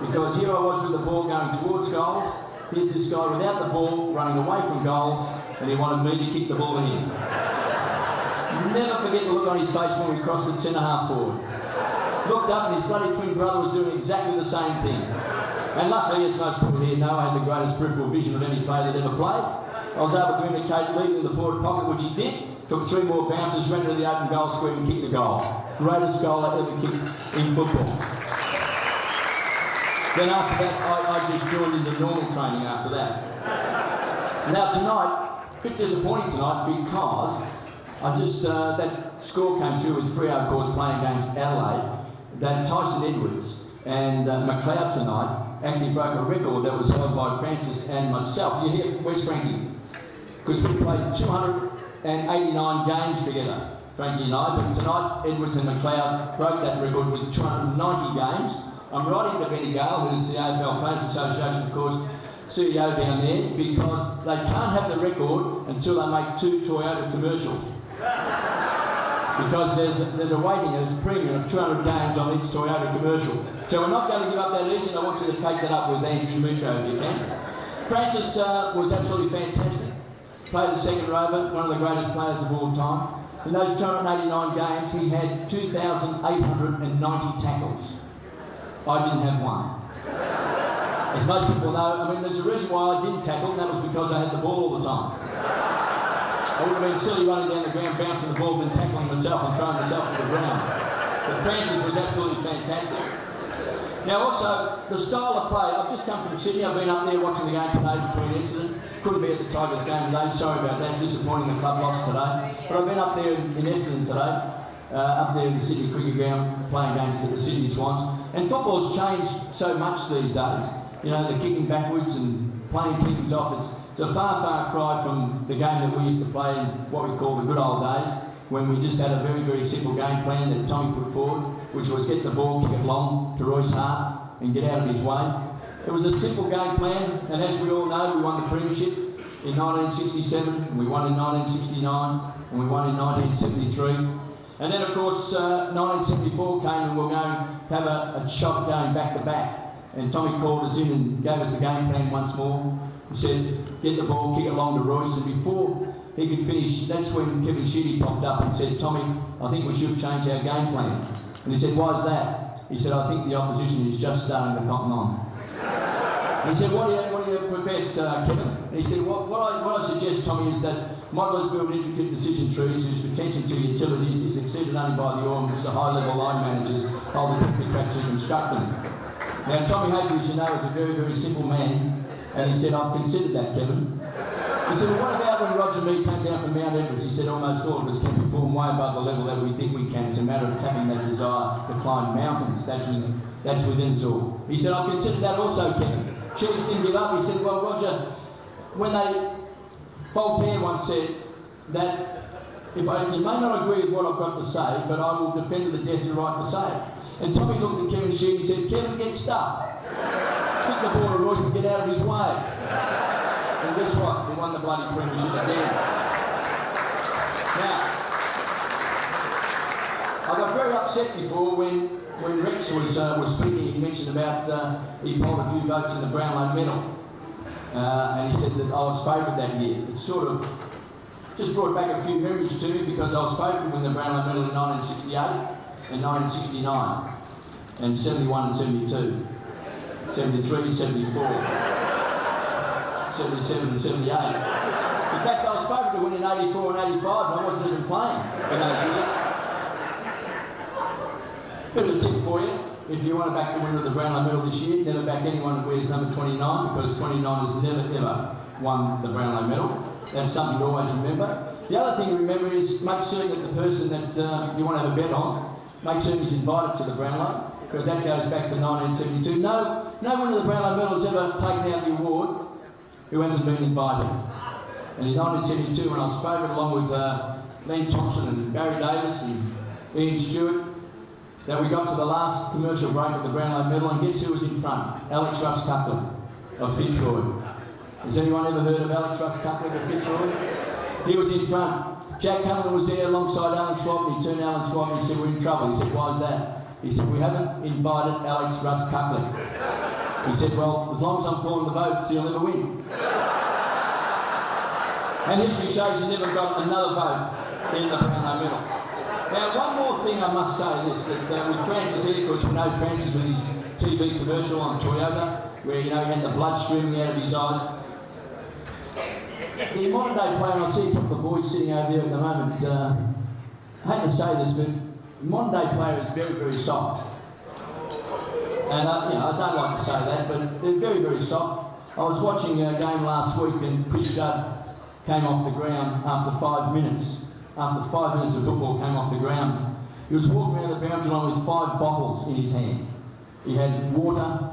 Because here I was with the ball going towards goals. Here's this guy without the ball, running away from goals, and he wanted me to kick the ball to him. Never forget the look on his face when we crossed at centre half forward. Looked up and his bloody twin brother was doing exactly the same thing. And luckily, as most people here know, I had the greatest peripheral vision of any player that ever played. I was able to indicate leading in the forward pocket, which he did. Took 3 more bounces, ran into the open goal square and kicked the goal. Greatest goal I ever kicked in football. Then after that, I just joined into normal training after that. Now tonight, a bit disappointing tonight because I just, that score came through with Freo, of course, playing against Adelaide, that Tyson Edwards and McLeod tonight actually broke a record that was held by Francis and myself. You hear, where's Frankie? Because we played 289 games together, Frankie and I, but tonight Edwards and McLeod broke that record with 290 games. I'm writing to Benny Gale, who's the AFL Players Association, of course, CEO down there, because they can't have the record until they make 2 Toyota commercials. Because there's a waiting, there's a premium of 200 games on each Toyota commercial. So we're not going to give up that easy, and I want you to take that up with Andrew Mitro if you can. Francis was absolutely fantastic. Played the second rover, one of the greatest players of all time. in those 289 games, he had 2,890 tackles. I didn't have one. As most people know, I mean, there's a reason why I didn't tackle, and that was because I had the ball all the time. I would have been silly running down the ground, bouncing the ball, then tackling myself and throwing myself to the ground. But Francis was absolutely fantastic. Now also, the style of play, I've just come from Sydney, I've been up there watching the game today between Essendon. Couldn't be at the Tigers game today, sorry about that, disappointing the club lost today. But I've been up there in Essendon today, up there in the Sydney cricket ground, playing against the Sydney Swans. And football's changed so much these days. You know, the kicking backwards and playing kickings off, it's a far, far cry from the game that we used to play in what we call the good old days, when we just had a very, very simple game plan that Tommy put forward, which was get the ball, kick it long to Royce Hart and get out of his way. It was a simple game plan, and as we all know, we won the Premiership in 1967, we won in 1969, and we won in 1973. And then, of course, 1974 came and we were going to have a shot going back to back. And Tommy called us in and gave us the game plan once more. He said, get the ball, kick it long to Royce, and before he could finish, that's when Kevin Sheedy popped up and said, Tommy, I think we should change our game plan. And he said, why is that? He said, I think the opposition is just starting to cotton on. And he said, what do you profess, Kevin? And he said, what I suggest, Tommy, is that modellers build intricate decision trees whose attention to utilities is exceeded only by the awe in which the high-level line managers hold the technocrats who construct them. Now, Tommy Hafer, as you know, is a very, very simple man, and he said, I've considered that, Kevin. He said, well, what about when Roger Mead came down from Mount Everest? He said, almost all of us can perform way above the level that we think we can. It's a matter of tapping that desire to climb mountains. That's within us all. He said, I've considered that also, Kevin. Chiefs didn't give up. He said, well, Roger, when Voltaire once said that you may not agree with what I've got to say, but I will defend to the death your right to say it. And Tommy looked at Kevin Sheedy and said, Kevin, get stuffed. Kick the ball to Royce and get out of his way. And guess what? We won the bloody Premiership again. Now, I got very upset before when Rex was speaking. He mentioned about he polled a few votes in the Brownlow medal. And he said that I was favourite that year. It sort of just brought back a few memories to me because I was favourite to win the Brownlow medal in 1968. In 1969, and 71 and 72, 73, 74, 77 and 78. In fact, I was favourite to win in 84 and 85, and I wasn't even playing in those years. Bit of a tip for you, if you want to back the winner of the Brownlow medal this year, never back anyone who wears number 29, because 29 has never ever won the Brownlow medal. That's something to always remember. The other thing to remember is make certain that the person that you want to have a bet on, make certain he's invited to the Brownlow, because that goes back to 1972. No winner of the Brownlow medal has ever taken out the award who hasn't been invited. And in 1972, when I was favourite along with Len Thompson and Barry Davis and Ian Stewart, that we got to the last commercial break of the Brownlow medal, and guess who was in front? Alex Russ Cucklick of Fitzroy. Has anyone ever heard of Alex Russ Cucklick of Fitzroy? He was in front. Jack Cumberland was there alongside Alan Schwab, and he turned to Alan Schwab and he said, we're in trouble. He said, why is that? He said, we haven't invited Alex Russ Cucklick. He said, well, as long as I'm calling the votes, he'll never win. And history shows he never got another vote in the Brownlow medal. Now, one more thing I must say this, that with Francis here, because we know Francis with his TV commercial on Toyota, where, you know, he had the blood streaming out of his eyes. The modern day player, and I see a couple of boys sitting over there at the moment, I hate to say this, but the modern day player is very, very soft. And you know, I don't like to say that, but they're very, very soft. I was watching a game last week and Chris Judd came off the ground after 5 minutes. After 5 minutes of football came off the ground. He was walking around the boundary line with 5 bottles in his hand. He had water,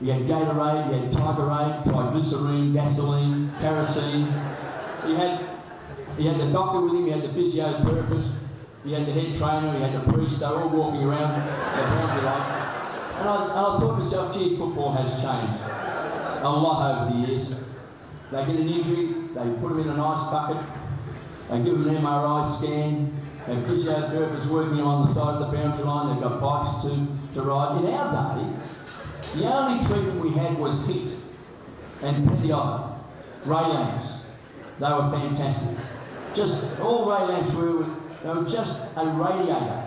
he had Gatorade, he had Tigerade, triglycerine, gasoline, kerosene. He had the doctor with him, he had the physiotherapist, he had the head trainer, he had the priest. They were all walking around the boundary line. And I thought to myself, gee, football has changed a lot over the years. They get an injury, they put them in an ice bucket, they give them an MRI scan, they have physiotherapists working on the side of the boundary line, they've got bikes to ride. In our day, the only treatment we had was HIT and plenty of it. Ray lamps, they were fantastic. Just all ray lamps were they were just a radiator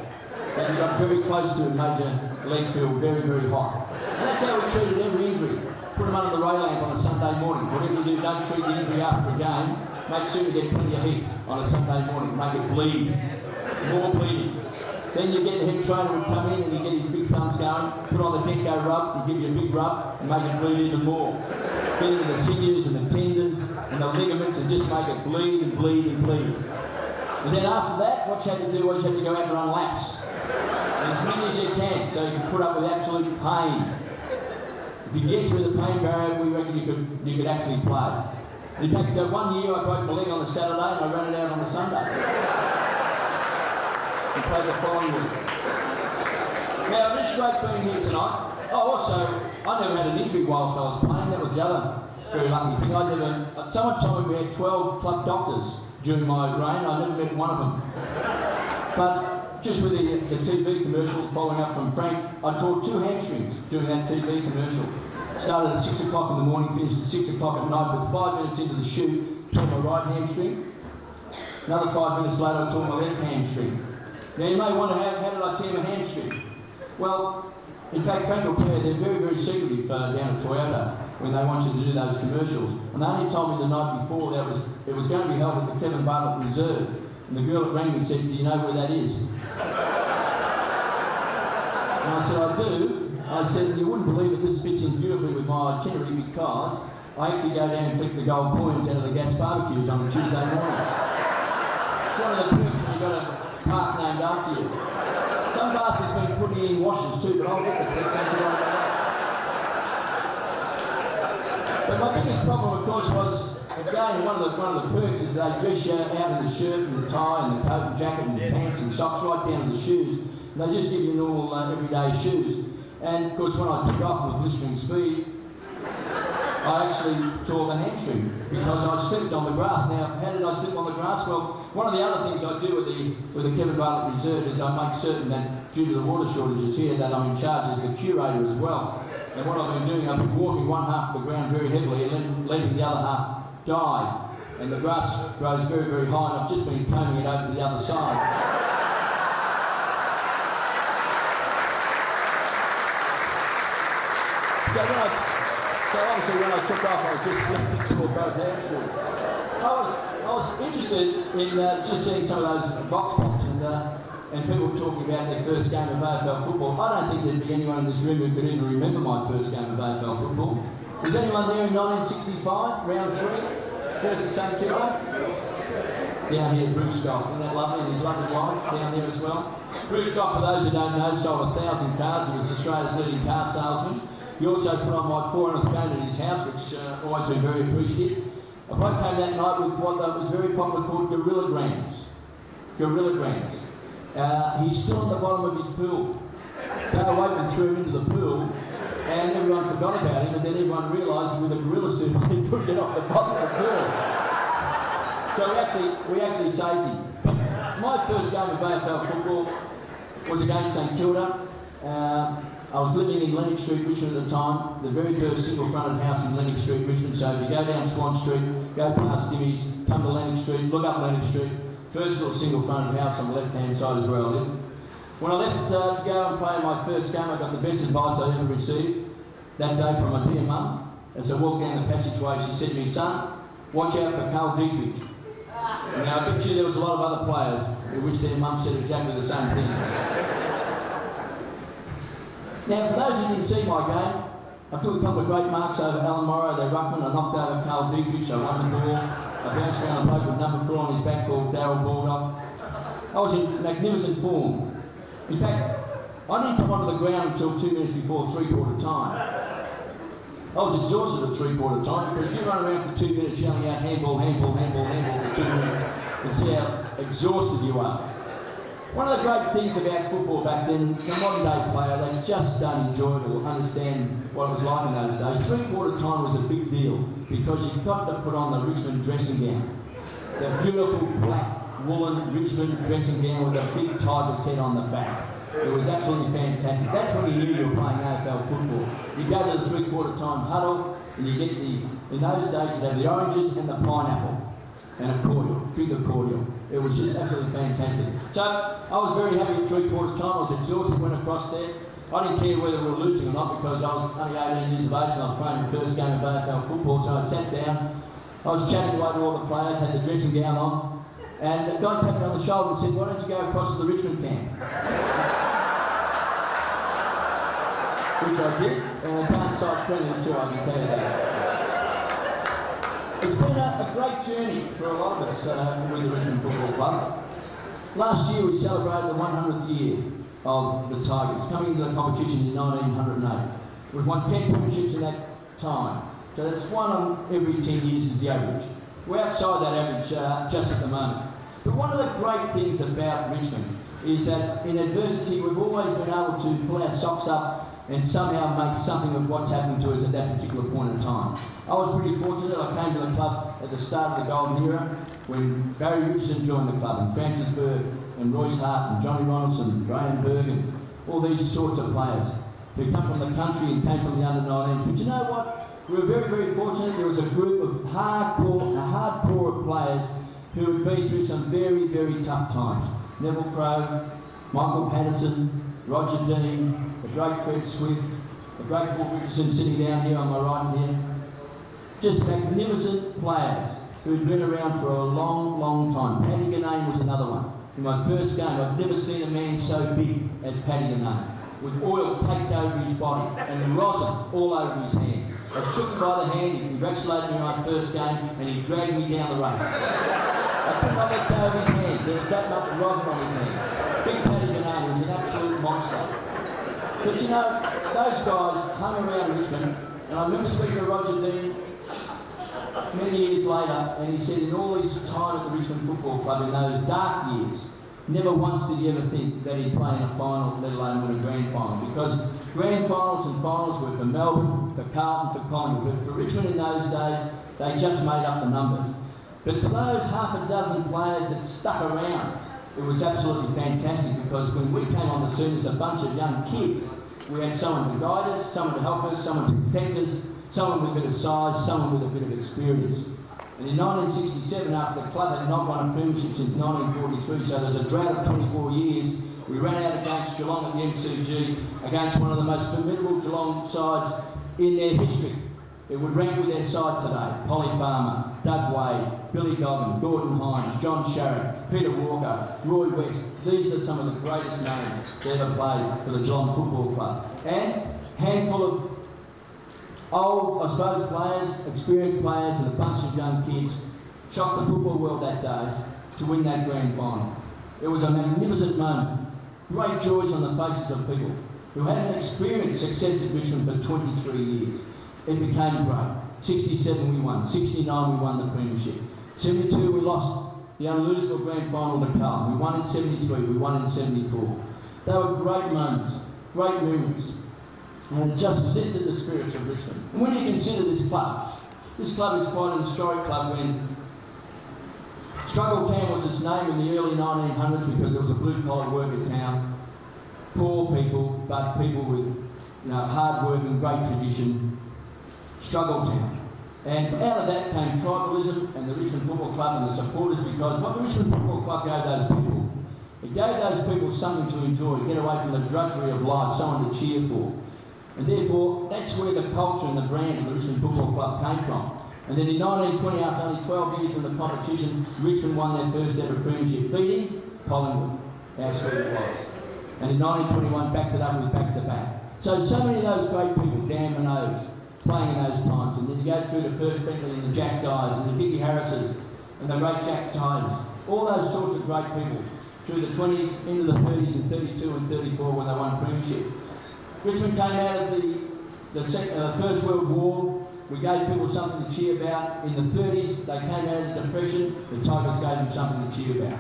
that you got very close to and made your leg feel very, very hot. And that's how we treated every injury. Put them under the ray lamp on a Sunday morning. Whatever you do, don't treat the injury after a game. Make sure you get plenty of heat on a Sunday morning. Make it bleed. More bleeding. Then you get the head trainer would come in and you get his big thumbs going, put on the Deco rub, you give you a big rub and make it bleed even more. Get into the sinews and the tendons and the ligaments and just make it bleed and bleed and bleed. And then after that, what you had to do was you had to go out and run laps. As many as you can, so you can put up with absolute pain. If you get through the pain barrier, we reckon you could actually play. In fact, one year I broke my leg on a Saturday and I ran it out on a Sunday. And played the following week. Now, it's great being here tonight. Oh, also, I never had an injury whilst I was playing. That was the other very lucky thing. Someone told me we had 12 club doctors during my reign. I never met one of them. But just with the TV commercial, following up from Frank, I tore 2 hamstrings during that TV commercial. Started at 6 o'clock in the morning, finished at 6 o'clock at night, but 5 minutes into the shoot, tore my right hamstring. Another 5 minutes later, I tore my left hamstring. Now you may wonder, how did I tear my hamstring? Well, in fact, Frank will tell you they're very, very secretive down at Toyota when they want you to do those commercials. And they only told me the night before that it was going to be held at the Kevin Bartlett Reserve. And the girl that rang me said, "Do you know where that is?" And I said, "I do." I said, "You wouldn't believe it, this fits in beautifully with my itinerary because I actually go down and collect the gold coins out of the gas barbecues on a Tuesday morning." It's one of the perks when you've got a park named after you. Some bastards been putting in washers too, but I'll get the clip, don't you worry about that. But my biggest problem, of course, was, again, one of the perks is they dress you out in the shirt and the tie and the coat and jacket and pants and socks right down to the shoes. And they just give you normal everyday shoes. And of course, when I took off with blistering speed, I actually tore the hamstring because I slipped on the grass. Now, how did I slip on the grass? Well, one of the other things I do with the Kevin Bartlett Reserve is I make certain that due to the water shortages here that I'm in charge as the curator as well. And what I've been doing, I've been watering one half of the ground very heavily and letting the other half die. And the grass grows very, very high and I've just been combing it over to the other side. So obviously when I took off, I was just slipped into both hamstrings. I was interested in just seeing some of those box pops and people talking about their first game of AFL football. I don't think there'd be anyone in this room who could even remember my first game of AFL football. Was anyone there in 1965, round 3, versus St Kilda? Down here, Bruce Goff, isn't that lovely? And his lovely wife down there as well. Bruce Goff, for those who don't know, sold 1,000 cars. He was Australia's leading car salesman. He also put on my 400th game at his house, which always been very appreciative. A bloke came that night with what was very popular called gorilla grams. Gorilla grams. He's still on the bottom of his pool. Dale Wakeman threw him into the pool and everyone forgot about him and then everyone realised with a gorilla suit he couldn't get off the bottom of the pool. So we actually saved him. But my first game of AFL football was against St Kilda. I was living in Lennox Street, Richmond at the time, the very first single-fronted house in Lennox Street, Richmond. So if you go down Swan Street, go past Dimmy's, come to Lennox Street, look up Lennox Street, first little single-fronted house on the left-hand side is where I live. When I left to go and play my first game, I got the best advice I ever received that day from my dear mum. As I walked down the passageway, she said to me, "Son, watch out for Carl Dietrich." Now, I bet you there was a lot of other players who wish their mum said exactly the same thing. Now, for those who didn't see my game, I took a couple of great marks over Alan Morrow, their ruckman. I knocked over Carl Dietrich, I won the ball. I bounced around a bloke with number 4 on his back called Darryl Baldock. I was in magnificent form. In fact, I didn't come onto the ground until 2 minutes before three-quarter time. I was exhausted at three-quarter time because you run around for 2 minutes yelling out handball, handball, handball, handball for 2 minutes and see how exhausted you are. One of the great things about football back then, the modern day player, they just don't enjoy it or understand what it was like in those days. Three-quarter time was a big deal because you've got to put on the Richmond dressing gown. The beautiful black woolen Richmond dressing gown with a big tiger's head on the back. It was absolutely fantastic. That's when you knew you were playing AFL football. You go to the three-quarter time huddle and you get in those days you'd have the oranges and the pineapple and a cordial, drink a cordial. It was just absolutely fantastic. So I was very happy at three-quarter time. I was exhausted, went across there. I didn't care whether we were losing or not because I was only 18 years of age and I was playing the first game of AFL football. So I sat down, I was chatting away to all the players, had the dressing gown on, and the guy tapped me on the shoulder and said, "Why don't you go across to the Richmond camp?" Which I did, and darn sight friendly too, I can tell you that. It's been a great journey for a lot of us with the Richmond Football Club. Last year we celebrated the 100th year of the Tigers, coming into the competition in 1908. We've won 10 premierships in that time, so that's one on every 10 years is the average. We're outside that average just at the moment. But one of the great things about Richmond is that in adversity we've always been able to pull our socks up and somehow make something of what's happening to us at that particular point in time. I was pretty fortunate. I came to the club at the start of the golden era when Barry Richardson joined the club, and Francis Berg, and Royce Hart, and Johnny Ronaldson, and Graham Berg, and all these sorts of players who come from the country and came from the under-19s. But you know what? We were very, very fortunate. There was a group of hardcore players who had been through some very, very tough times. Neville Crowe, Michael Patterson, Roger Dean, the great Fred Swift, the great Paul Richardson sitting down here on my right here. Just magnificent players who had been around for a long, long time. Paddy Ganane was another one. In my first game, I've never seen a man so big as Paddy Ganane, with oil caked over his body and rosin all over his hands. I shook him by the hand, he congratulated me on my first game, and he dragged me down the race. I could not let go of his hand, there was that much rosin on his hand. Big Paddy Ganane was an absolute monster. But you know, those guys hung around Richmond, and I remember speaking to Roger Dean many years later, and he said in all his time at the Richmond Football Club in those dark years, never once did he ever think that he'd play in a final, let alone win a grand final, because grand finals and finals were for Melbourne, for Carlton, for Collingwood, but for Richmond in those days, they just made up the numbers. But for those half a dozen players that stuck around, it was absolutely fantastic, because when we came on the scene as a bunch of young kids, we had someone to guide us, someone to help us, someone to protect us, someone with a bit of size, someone with a bit of experience. And in 1967, after the club had not won a premiership since 1943, so there's a drought of 24 years, we ran out against Geelong at the MCG, against one of the most formidable Geelong sides in their history. It would rank with their side today. Polly Farmer, Doug Wade, Billy Goggin, Gordon Hines, John Sharrock, Peter Walker, Roy West. These are some of the greatest names that ever played for the Geelong Football Club. And a handful of old, I suppose, players, experienced players, and a bunch of young kids shocked the football world that day to win that grand final. It was a magnificent moment. Great joys on the faces of people who hadn't experienced success at Richmond for 23 years. It became great. 67 we won, 69 we won the Premiership. 72 we lost the unlosable grand final to Carlton. We won in 73, we won in 74. They were great moments, great moments. And it just lifted the spirits of Richmond. And when you consider this club is quite an historic club. When Struggle Town was its name in the early 1900s because it was a blue-collar worker town. Poor people, but people with hard-working, great tradition. Struggle Town. And out of that came tribalism and the Richmond Football Club and the supporters, because what the Richmond Football Club gave those people, it gave those people something to enjoy, get away from the drudgery of life, someone to cheer for. And therefore, that's where the culture and the brand of the Richmond Football Club came from. And then in 1920, after only 12 years from the competition, Richmond won their first ever premiership, beating Collingwood, how sweet it was. And in 1921, backed it up with back-to-back. So many of those great people, Dan Minogues, playing in those times. And then you go through to Perth Bentley and the Jack Dyers and the Dickie Harrises and the great Jack Tigers. All those sorts of great people through the 20s, into the 30s and 32 and 34 when they won premiership. Richmond came out of the First World War. We gave people something to cheer about. In the 30s, they came out of the Depression. The Tigers gave them something to cheer about.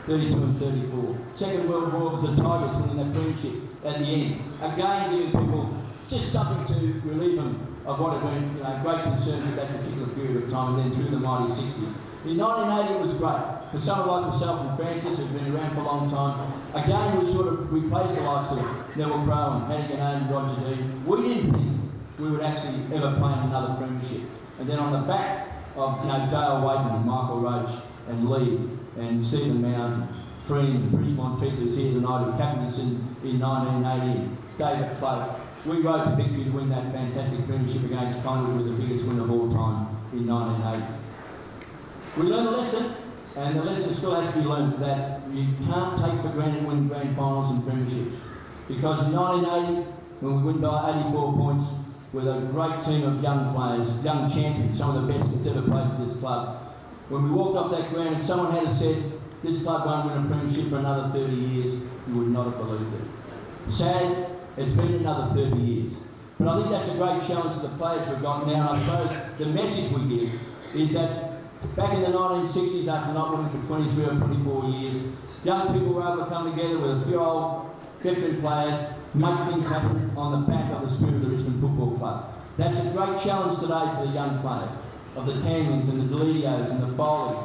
32 and 34. Second World War was the Tigers winning that premiership at the end. Again, giving people just something to relieve them of what had been great concerns at that particular period of time, and then through the mighty 60s. In 1980 it was great. For someone like myself and Francis, who've been around for a long time, again we sort of replaced the likes of Neville Crowe and Paddy Ganane and Roger Dean. We didn't think we would actually ever play in another premiership. And then on the back of Dale Waitman and Michael Roach and Lee and Stephen Mount freeing the Richmond Teachers here tonight who captained us in 1980. David Cloak. We rode to victory to win that fantastic premiership against Collingwood with the biggest win of all time in 1980. We learned a lesson, and the lesson still has to be learned, that you can't take for granted winning grand finals and premierships. Because in 1980, when we win by 84 points, with a great team of young players, young champions, some of the best that's ever played for this club. When we walked off that ground, if someone had said, this club won't win a premiership for another 30 years, you would not have believed it. Sad, it's been another 30 years. But I think that's a great challenge to the players we've got now, and I suppose the message we give is that back in the 1960s, after not winning for 23 or 24 years, young people were able to come together with a few old veteran players, make things happen on the back of the spirit of the Richmond Football Club. That's a great challenge today for the young players, of the Tamlings and the Deledios and the Foleys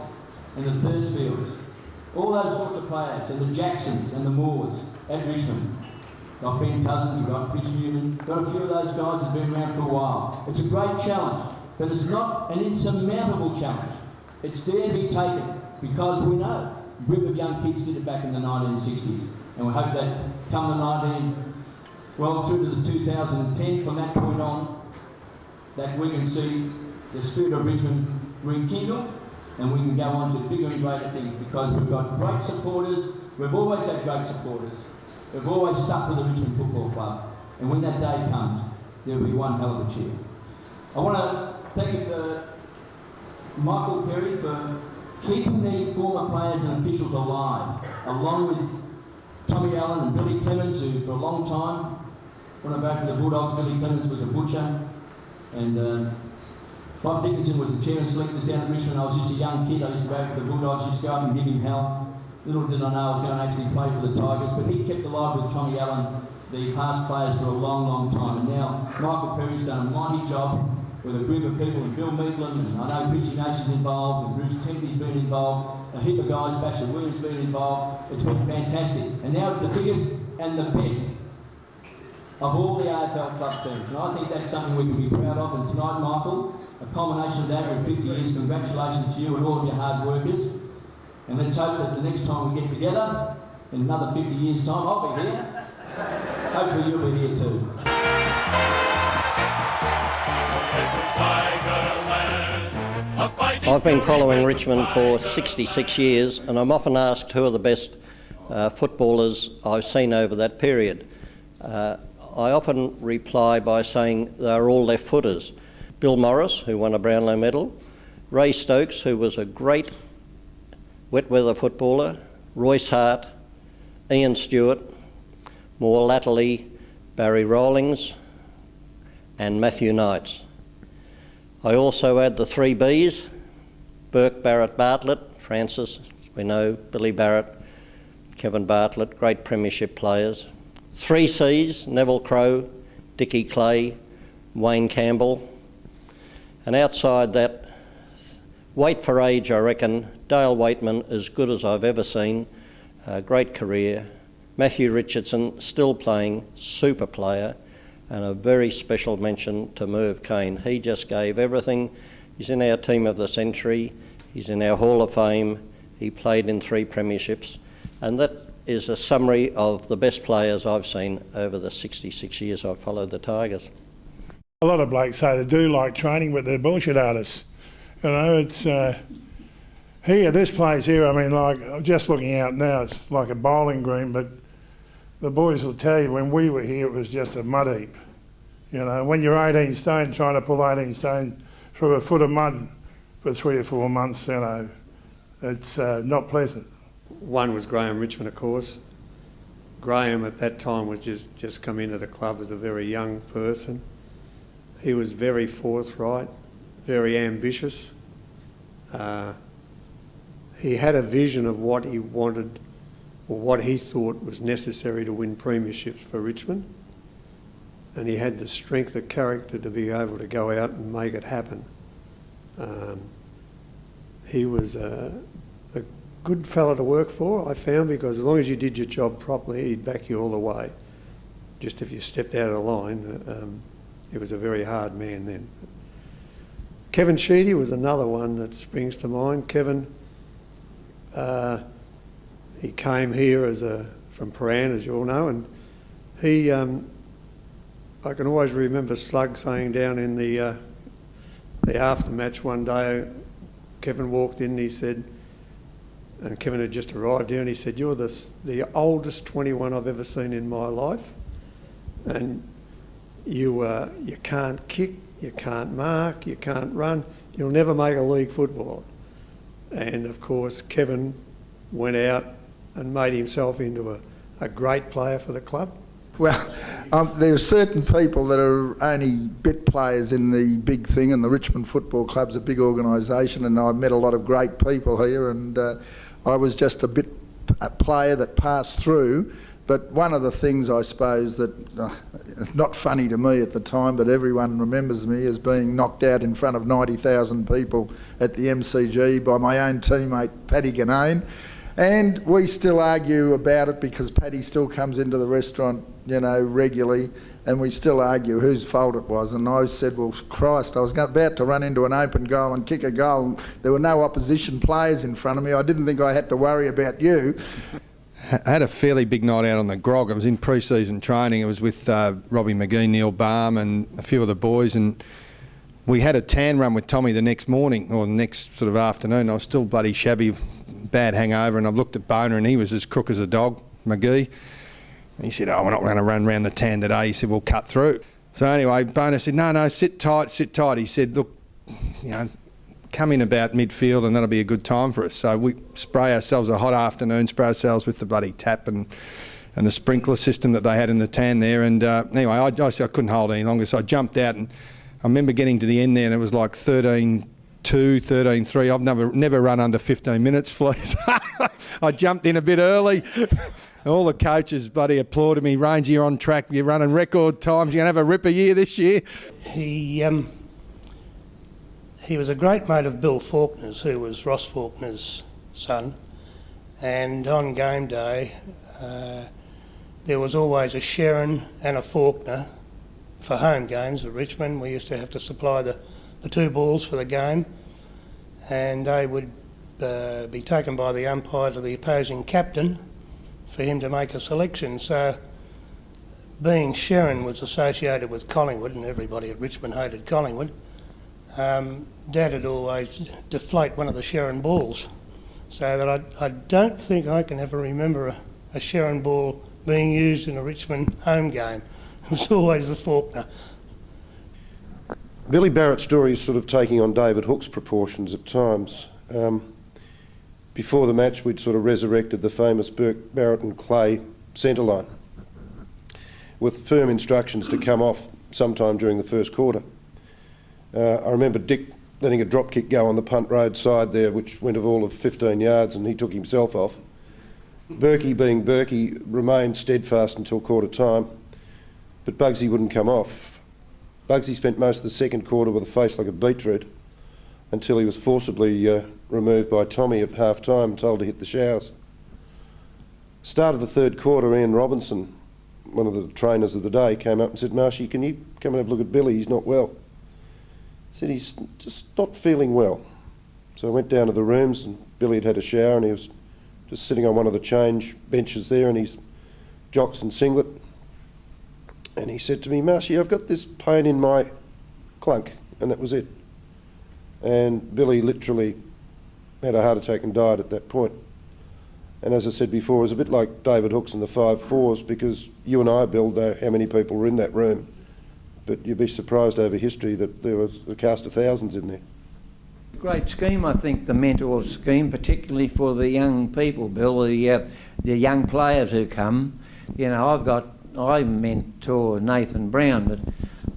and the Thursfields. All those sorts of players, and the Jacksons and the Moores at Richmond. Got Ben Cousins, you've got Chris Newman, got a few of those guys that have been around for a while. It's a great challenge, but it's not an insurmountable challenge. It's there to be taken, because we know a group of young kids did it back in the 1960s, and we hope that come the through to the 2010, from that point on, that we can see the spirit of Richmond rekindle, and we can go on to bigger and greater things, because we've got great supporters. We've always had great supporters. We've always stuck with the Richmond Football Club, and when that day comes, there'll be one hell of a cheer. I want to thank you for Michael Perry for keeping the former players and officials alive, along with Tommy Allen and Billy Clemens, who for a long time, when I back to the Bulldogs, Billy Clemens was a butcher, and Bob Dickinson was the chair and selectors down at Richmond. I was just a young kid. I used to go for the Bulldogs, used to go up and give him hell. Little did I know I was going to actually play for the Tigers, but he kept alive with Tommy Allen, the past players, for a long, long time. And now Michael Perry's done a mighty job with a group of people, and Bill Meekland, and I know Chrissy Nation's involved, and Bruce Tempe's been involved, a heap of guys, Basher Williams been involved. It's been fantastic. And now it's the biggest and the best of all the AFL club teams. And I think that's something we can be proud of. And tonight, Michael, a culmination of that with 50 years, congratulations to you and all of your hard workers. And let's hope that the next time we get together, in another 50 years' time, I'll be here. Hopefully you'll be here too. I've been following Richmond for 66 years, and I'm often asked who are the best footballers I've seen over that period. I often reply by saying they're all left-footers. Bill Morris, who won a Brownlow medal, Ray Stokes, who was a great wet-weather footballer, Royce Hart, Ian Stewart, more latterly Barry Rawlings and Matthew Knights. I also add the three Bs, Burke, Barrett, Bartlett, Francis, as we know, Billy Barrett, Kevin Bartlett, great premiership players. Three Cs, Neville Crowe, Dickie Clay, Wayne Campbell. And outside that, weight for age, I reckon, Dale Waitman, as good as I've ever seen, a great career. Matthew Richardson, still playing, super player, and a very special mention to Merv Kane. He just gave everything. He's in our team of the century, he's in our Hall of Fame, he played in 3 premierships, and that is a summary of the best players I've seen over the 66 years I've followed the Tigers. A lot of blokes say they do like training, but they're bullshit artists. You know, it's here, this place here, I mean, like, I'm just looking out now, it's like a bowling green, but the boys will tell you when we were here it was just a mud heap. You know, when you're 18 stone, trying to pull 18 stone through a foot of mud for 3 or 4 months, you know, it's not pleasant. One was Graham Richmond, of course. Graham at that time was just come into the club as a very young person. He was very forthright, very ambitious. He had a vision of what he wanted or what he thought was necessary to win premierships for Richmond. And he had the strength of character to be able to go out and make it happen. He was a good fella to work for, I found, because as long as you did your job properly, he'd back you all the way. Just if you stepped out of the line, he was a very hard man then. Kevin Sheedy was another one that springs to mind. Kevin, He came here from Paran, as you all know, and he, I can always remember Slug saying down in the aftermatch one day, Kevin walked in and he said, and Kevin had just arrived here, and he said, "You're the oldest 21 I've ever seen in my life, and you can't kick, you can't mark, you can't run, you'll never make a league footballer." And of course, Kevin went out and made himself into a great player for the club. Well, there are certain people that are only bit players in the big thing, and the Richmond Football Club's a big organisation, and I've met a lot of great people here, and I was just a player that passed through. But one of the things, I suppose, that it's not funny to me at the time, but everyone remembers me as being knocked out in front of 90,000 people at the MCG by my own teammate Paddy Ganane. And we still argue about it because Paddy still comes into the restaurant, regularly, and we still argue whose fault it was. And I said, well, Christ, I was about to run into an open goal and kick a goal, and there were no opposition players in front of me. I didn't think I had to worry about you. I had a fairly big night out on the grog. I was in pre-season training. It was with Robbie McGee, Neil Baum and a few of the boys, and we had a tan run with Tommy the next morning, or the next sort of afternoon. I was still bloody shabby, bad hangover, and I looked at Boner and he was as crook as a dog, McGee. And he said, "Oh, we're not going to run around the tan today." He said, "We'll cut through." So anyway, Boner said, no, sit tight. He said, "Look, come in about midfield and that'll be a good time for us." So we spray ourselves a hot afternoon, spray ourselves with the bloody tap and the sprinkler system that they had in the tan there. And anyway, I said I couldn't hold any longer, so I jumped out, and I remember getting to the end there and it was like 13-2, 13-3. I've never run under 15 minutes, please. I jumped in a bit early. All the coaches bloody applauded me. "Range, you're on track. You're running record times. You're going to have a ripper year this year." He was a great mate of Bill Faulkner's, who was Ross Faulkner's son. And on game day, there was always a Sherrin and a Faulkner for home games at Richmond. We used to have to supply the two balls for the game, and they would be taken by the umpire to the opposing captain for him to make a selection. So being Sherrin was associated with Collingwood, and everybody at Richmond hated Collingwood, Dad would always deflate one of the Sherrin balls, so that I don't think I can ever remember a Sherrin ball being used in a Richmond home game. It was always the Faulkner. Billy Barrett's story is sort of taking on David Hook's proportions at times. Before the match, we'd sort of resurrected the famous Burke, Barrett and Clay centre line with firm instructions to come off sometime during the first quarter. I remember Dick letting a drop kick go on the punt road side there, which went of all of 15 yards, and he took himself off. Berkey, being Berkey, remained steadfast until quarter time, but Bugsy wouldn't come off. Bugsy spent most of the second quarter with a face like a beetroot until he was forcibly removed by Tommy at half-time and told to hit the showers. Start of the third quarter, Ian Robinson, one of the trainers of the day, came up and said, "Marshy, can you come and have a look at Billy? He's not well." He said, "He's just not feeling well." So I went down to the rooms, and Billy had had a shower, and he was just sitting on one of the change benches there in his jocks and singlet. And he said to me, "Marshy, I've got this pain in my clunk," and that was it. And Billy literally had a heart attack and died at that point. And as I said before, it was a bit like David Hooks and the 5-4s, because you and I, Bill, know how many people were in that room, but you'd be surprised over history that there was a cast of thousands in there. Great scheme, I think, the mentor scheme, particularly for the young people, Bill, the young players who come. I mentor Nathan Brown, but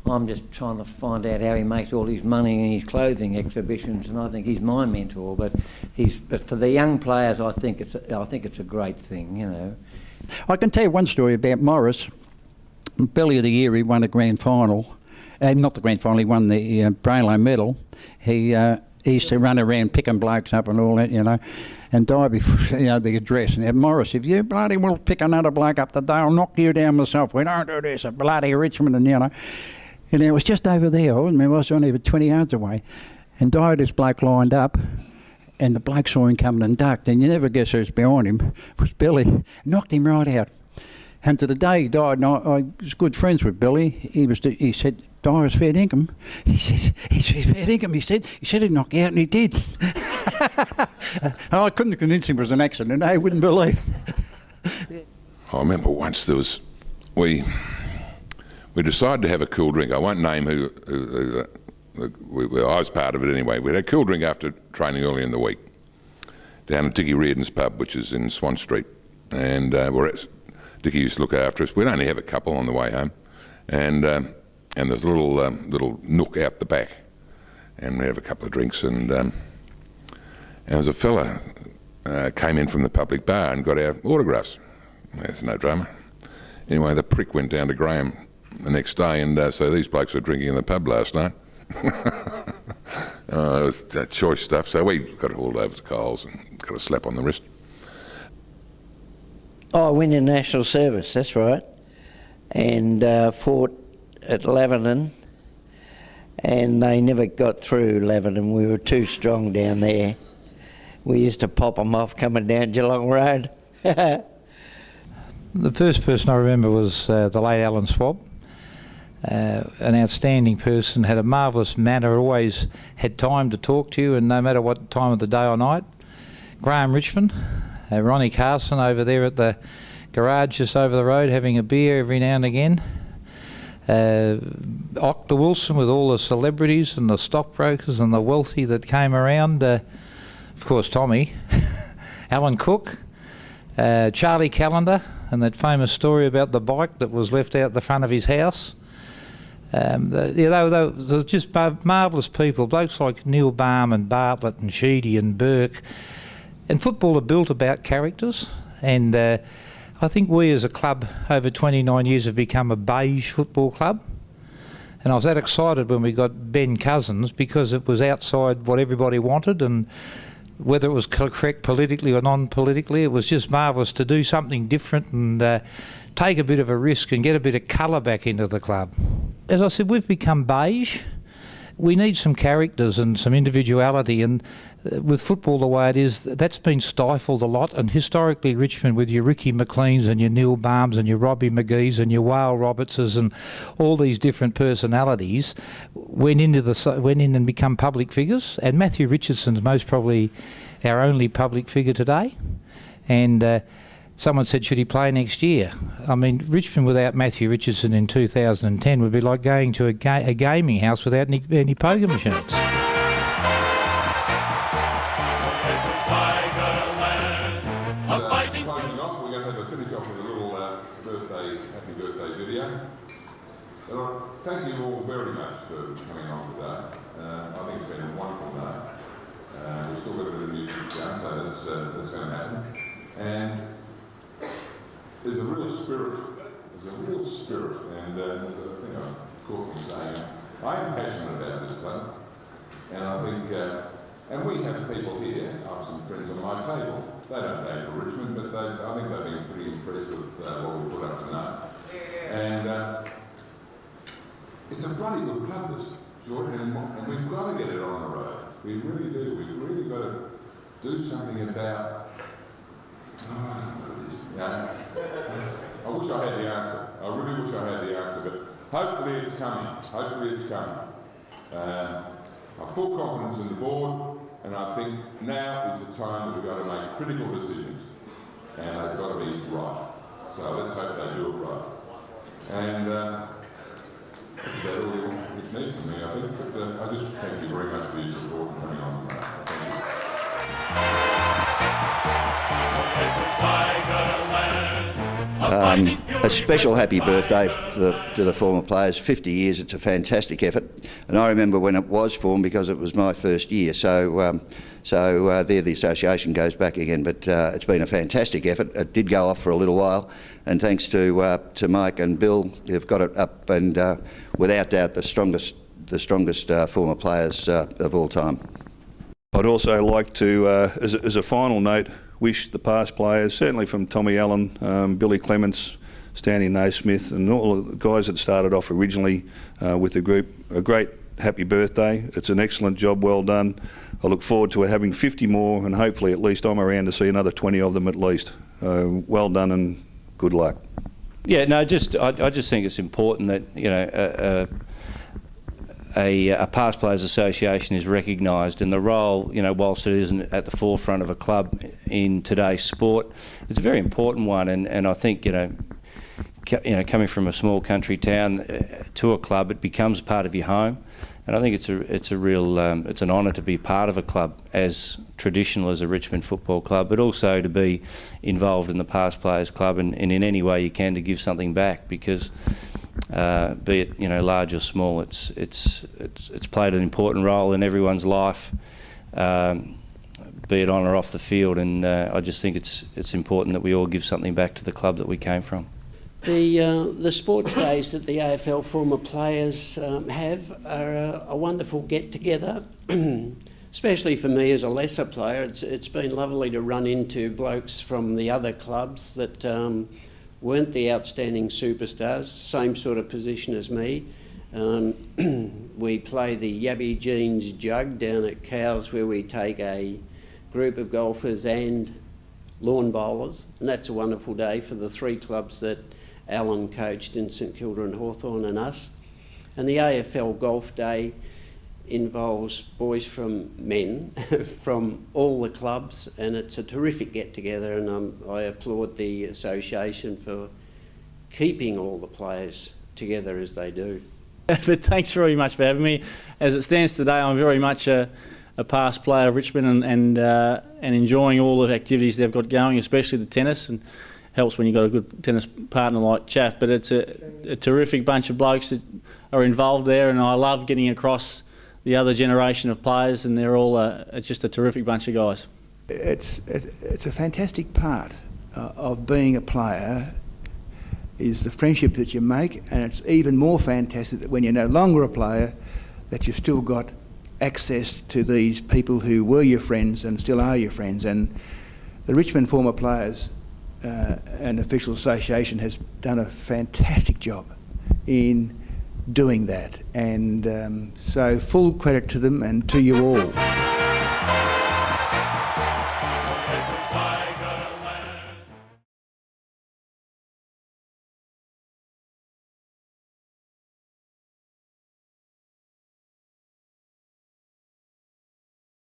I'm just trying to find out how he makes all his money in his clothing exhibitions, and I think he's my mentor. But for the young players, I think it's a great thing, I can tell you one story about Morris. Billy of the year, he won a grand final. Not the grand final, he won the Brownlow medal. He used to run around picking blokes up and all that, and die before the address. And Morris, if you bloody will pick another bloke up today, I'll knock you down myself. We don't do this at bloody Richmond, and And it was just over there. I remember I was only about 20 yards away, and Di had this bloke lined up, and the bloke saw him coming and ducked, and you never guess who's behind him. It was Billy. Knocked him right out. And to the day he died, and I was good friends with Billy. He said, "Die was fair dinkum." He said, "Fair dinkum." He said he'd knock you out, and he did. And I couldn't convince him it was an accident. He wouldn't believe. I remember once we decided to have a cool drink. I won't name who I was part of it anyway. We had a cool drink after training early in the week down at Dickie Reardon's pub, which is in Swan Street, and Dickie used to look after us. We'd only have a couple on the way home, and there's a little nook out the back, and we have a couple of drinks, and there was a fella came in from the public bar and got our autographs. There's no drama. Anyway, the prick went down to Graham the next day, and so these blokes were drinking in the pub last night. It was choice stuff, so we got it hauled over to Coles and got a slap on the wrist. I went in national service, that's right, and fought at Laverton, and they never got through Laverton. We were too strong down there. We used to pop them off coming down Geelong Road. The first person I remember was the late Alan Schwab. An outstanding person, had a marvellous manner, always had time to talk to you, and no matter what time of the day or night. Graham Richmond, Ronnie Carson over there at the garage just over the road having a beer every now and again. Octa Wilson with all the celebrities and the stockbrokers and the wealthy that came around. Of course, Tommy. Alan Cook. Charlie Callender and that famous story about the bike that was left out the front of his house. They were just marvellous people, blokes like Neil Baum and Bartlett and Sheedy and Burke. And football are built about characters, and I think we as a club over 29 years have become a beige football club. And I was that excited when we got Ben Cousins because it was outside what everybody wanted, and whether it was correct politically or non-politically, it was just marvellous to do something different and take a bit of a risk and get a bit of colour back into the club. As I said, we've become beige. We need some characters and some individuality, and with football the way it is, that's been stifled a lot. And historically Richmond, with your Ricky McLeans and your Neil Baums and your Robbie McGee's and your Wale Robertses and all these different personalities went in and become public figures. And Matthew Richardson's most probably our only public figure today. And someone said, should he play next year? I mean, Richmond without Matthew Richardson in 2010 would be like going to a gaming house without any poker machines. Closing off, we're going to have a finish off with a little happy birthday video. But thank you all very much for coming on today. I think it's been a wonderful day. We've still got a bit of music going, so that's going to happen. And there's a real spirit, and I think I'm caught me saying, I am passionate about this club, and I think, and we have people here, I have some friends on my table, they don't play for Richmond, but I think they've been pretty impressed with what we put up tonight. And it's a bloody good club, this, Jordan, and we've got to get it on the road. We really do. We've really got to do something about, I wish I had the answer. I really wish I had the answer, but hopefully it's coming. I've full confidence in the board, and I think now is the time that we've got to make critical decisions, and they've got to be right. So let's hope they do it right. And that's about all you need from me, I think. But I just thank you very much for your support and coming on tonight. Thank you. A special happy birthday to the former players. 50 years, it's a fantastic effort. And I remember when it was formed because it was my first year. So there the association goes back again. But it's been a fantastic effort. It did go off for a little while. And thanks to Mike and Bill, they've got it up and without doubt the strongest former players of all time. I'd also like to, as a final note, wish the past players, certainly from Tommy Allen, Billy Clements, Stanley Naismith and all the guys that started off originally with the group, a great happy birthday. It's an excellent job, well done. I look forward to having 50 more, and hopefully at least I'm around to see another 20 of them at least. Well done and good luck. Yeah, no, I just think it's important that, you know, a past players association is recognised, and the role, you know, whilst it isn't at the forefront of a club in today's sport, it's a very important one. And I think, you know, coming from a small country town to a club, it becomes part of your home. And I think it's a real it's an honour to be part of a club as traditional as a Richmond Football Club, but also to be involved in the Past Players Club and in any way you can to give something back, because be it, you know, large or small, it's played an important role in everyone's life, be it on or off the field. And I just think it's important that we all give something back to the club that we came from. The sports days that the AFL former players have are a wonderful get-together, especially for me as a lesser player. It's been lovely to run into blokes from the other clubs that weren't the outstanding superstars, same sort of position as me. We play the Yabby Jeans Jug down at Cowes, where we take a group of golfers and lawn bowlers, and that's a wonderful day for the three clubs that Alan coached in St Kilda and Hawthorn and us. And the AFL Golf Day involves boys from men from all the clubs, and it's a terrific get-together, and I applaud the association for keeping all the players together as they do. But thanks very much for having me. As it stands today, I'm very much a past player of Richmond and enjoying all the activities they've got going, especially the tennis, and helps when you've got a good tennis partner like Chaff. But it's a terrific bunch of blokes that are involved there, and I love getting across the other generation of players, and they're all it's just a terrific bunch of guys. It's a fantastic part of being a player is the friendship that you make, and it's even more fantastic that when you're no longer a player that you've still got access to these people who were your friends and still are your friends. And the Richmond former players and Official Association has done a fantastic job in doing that, and so full credit to them and to you all.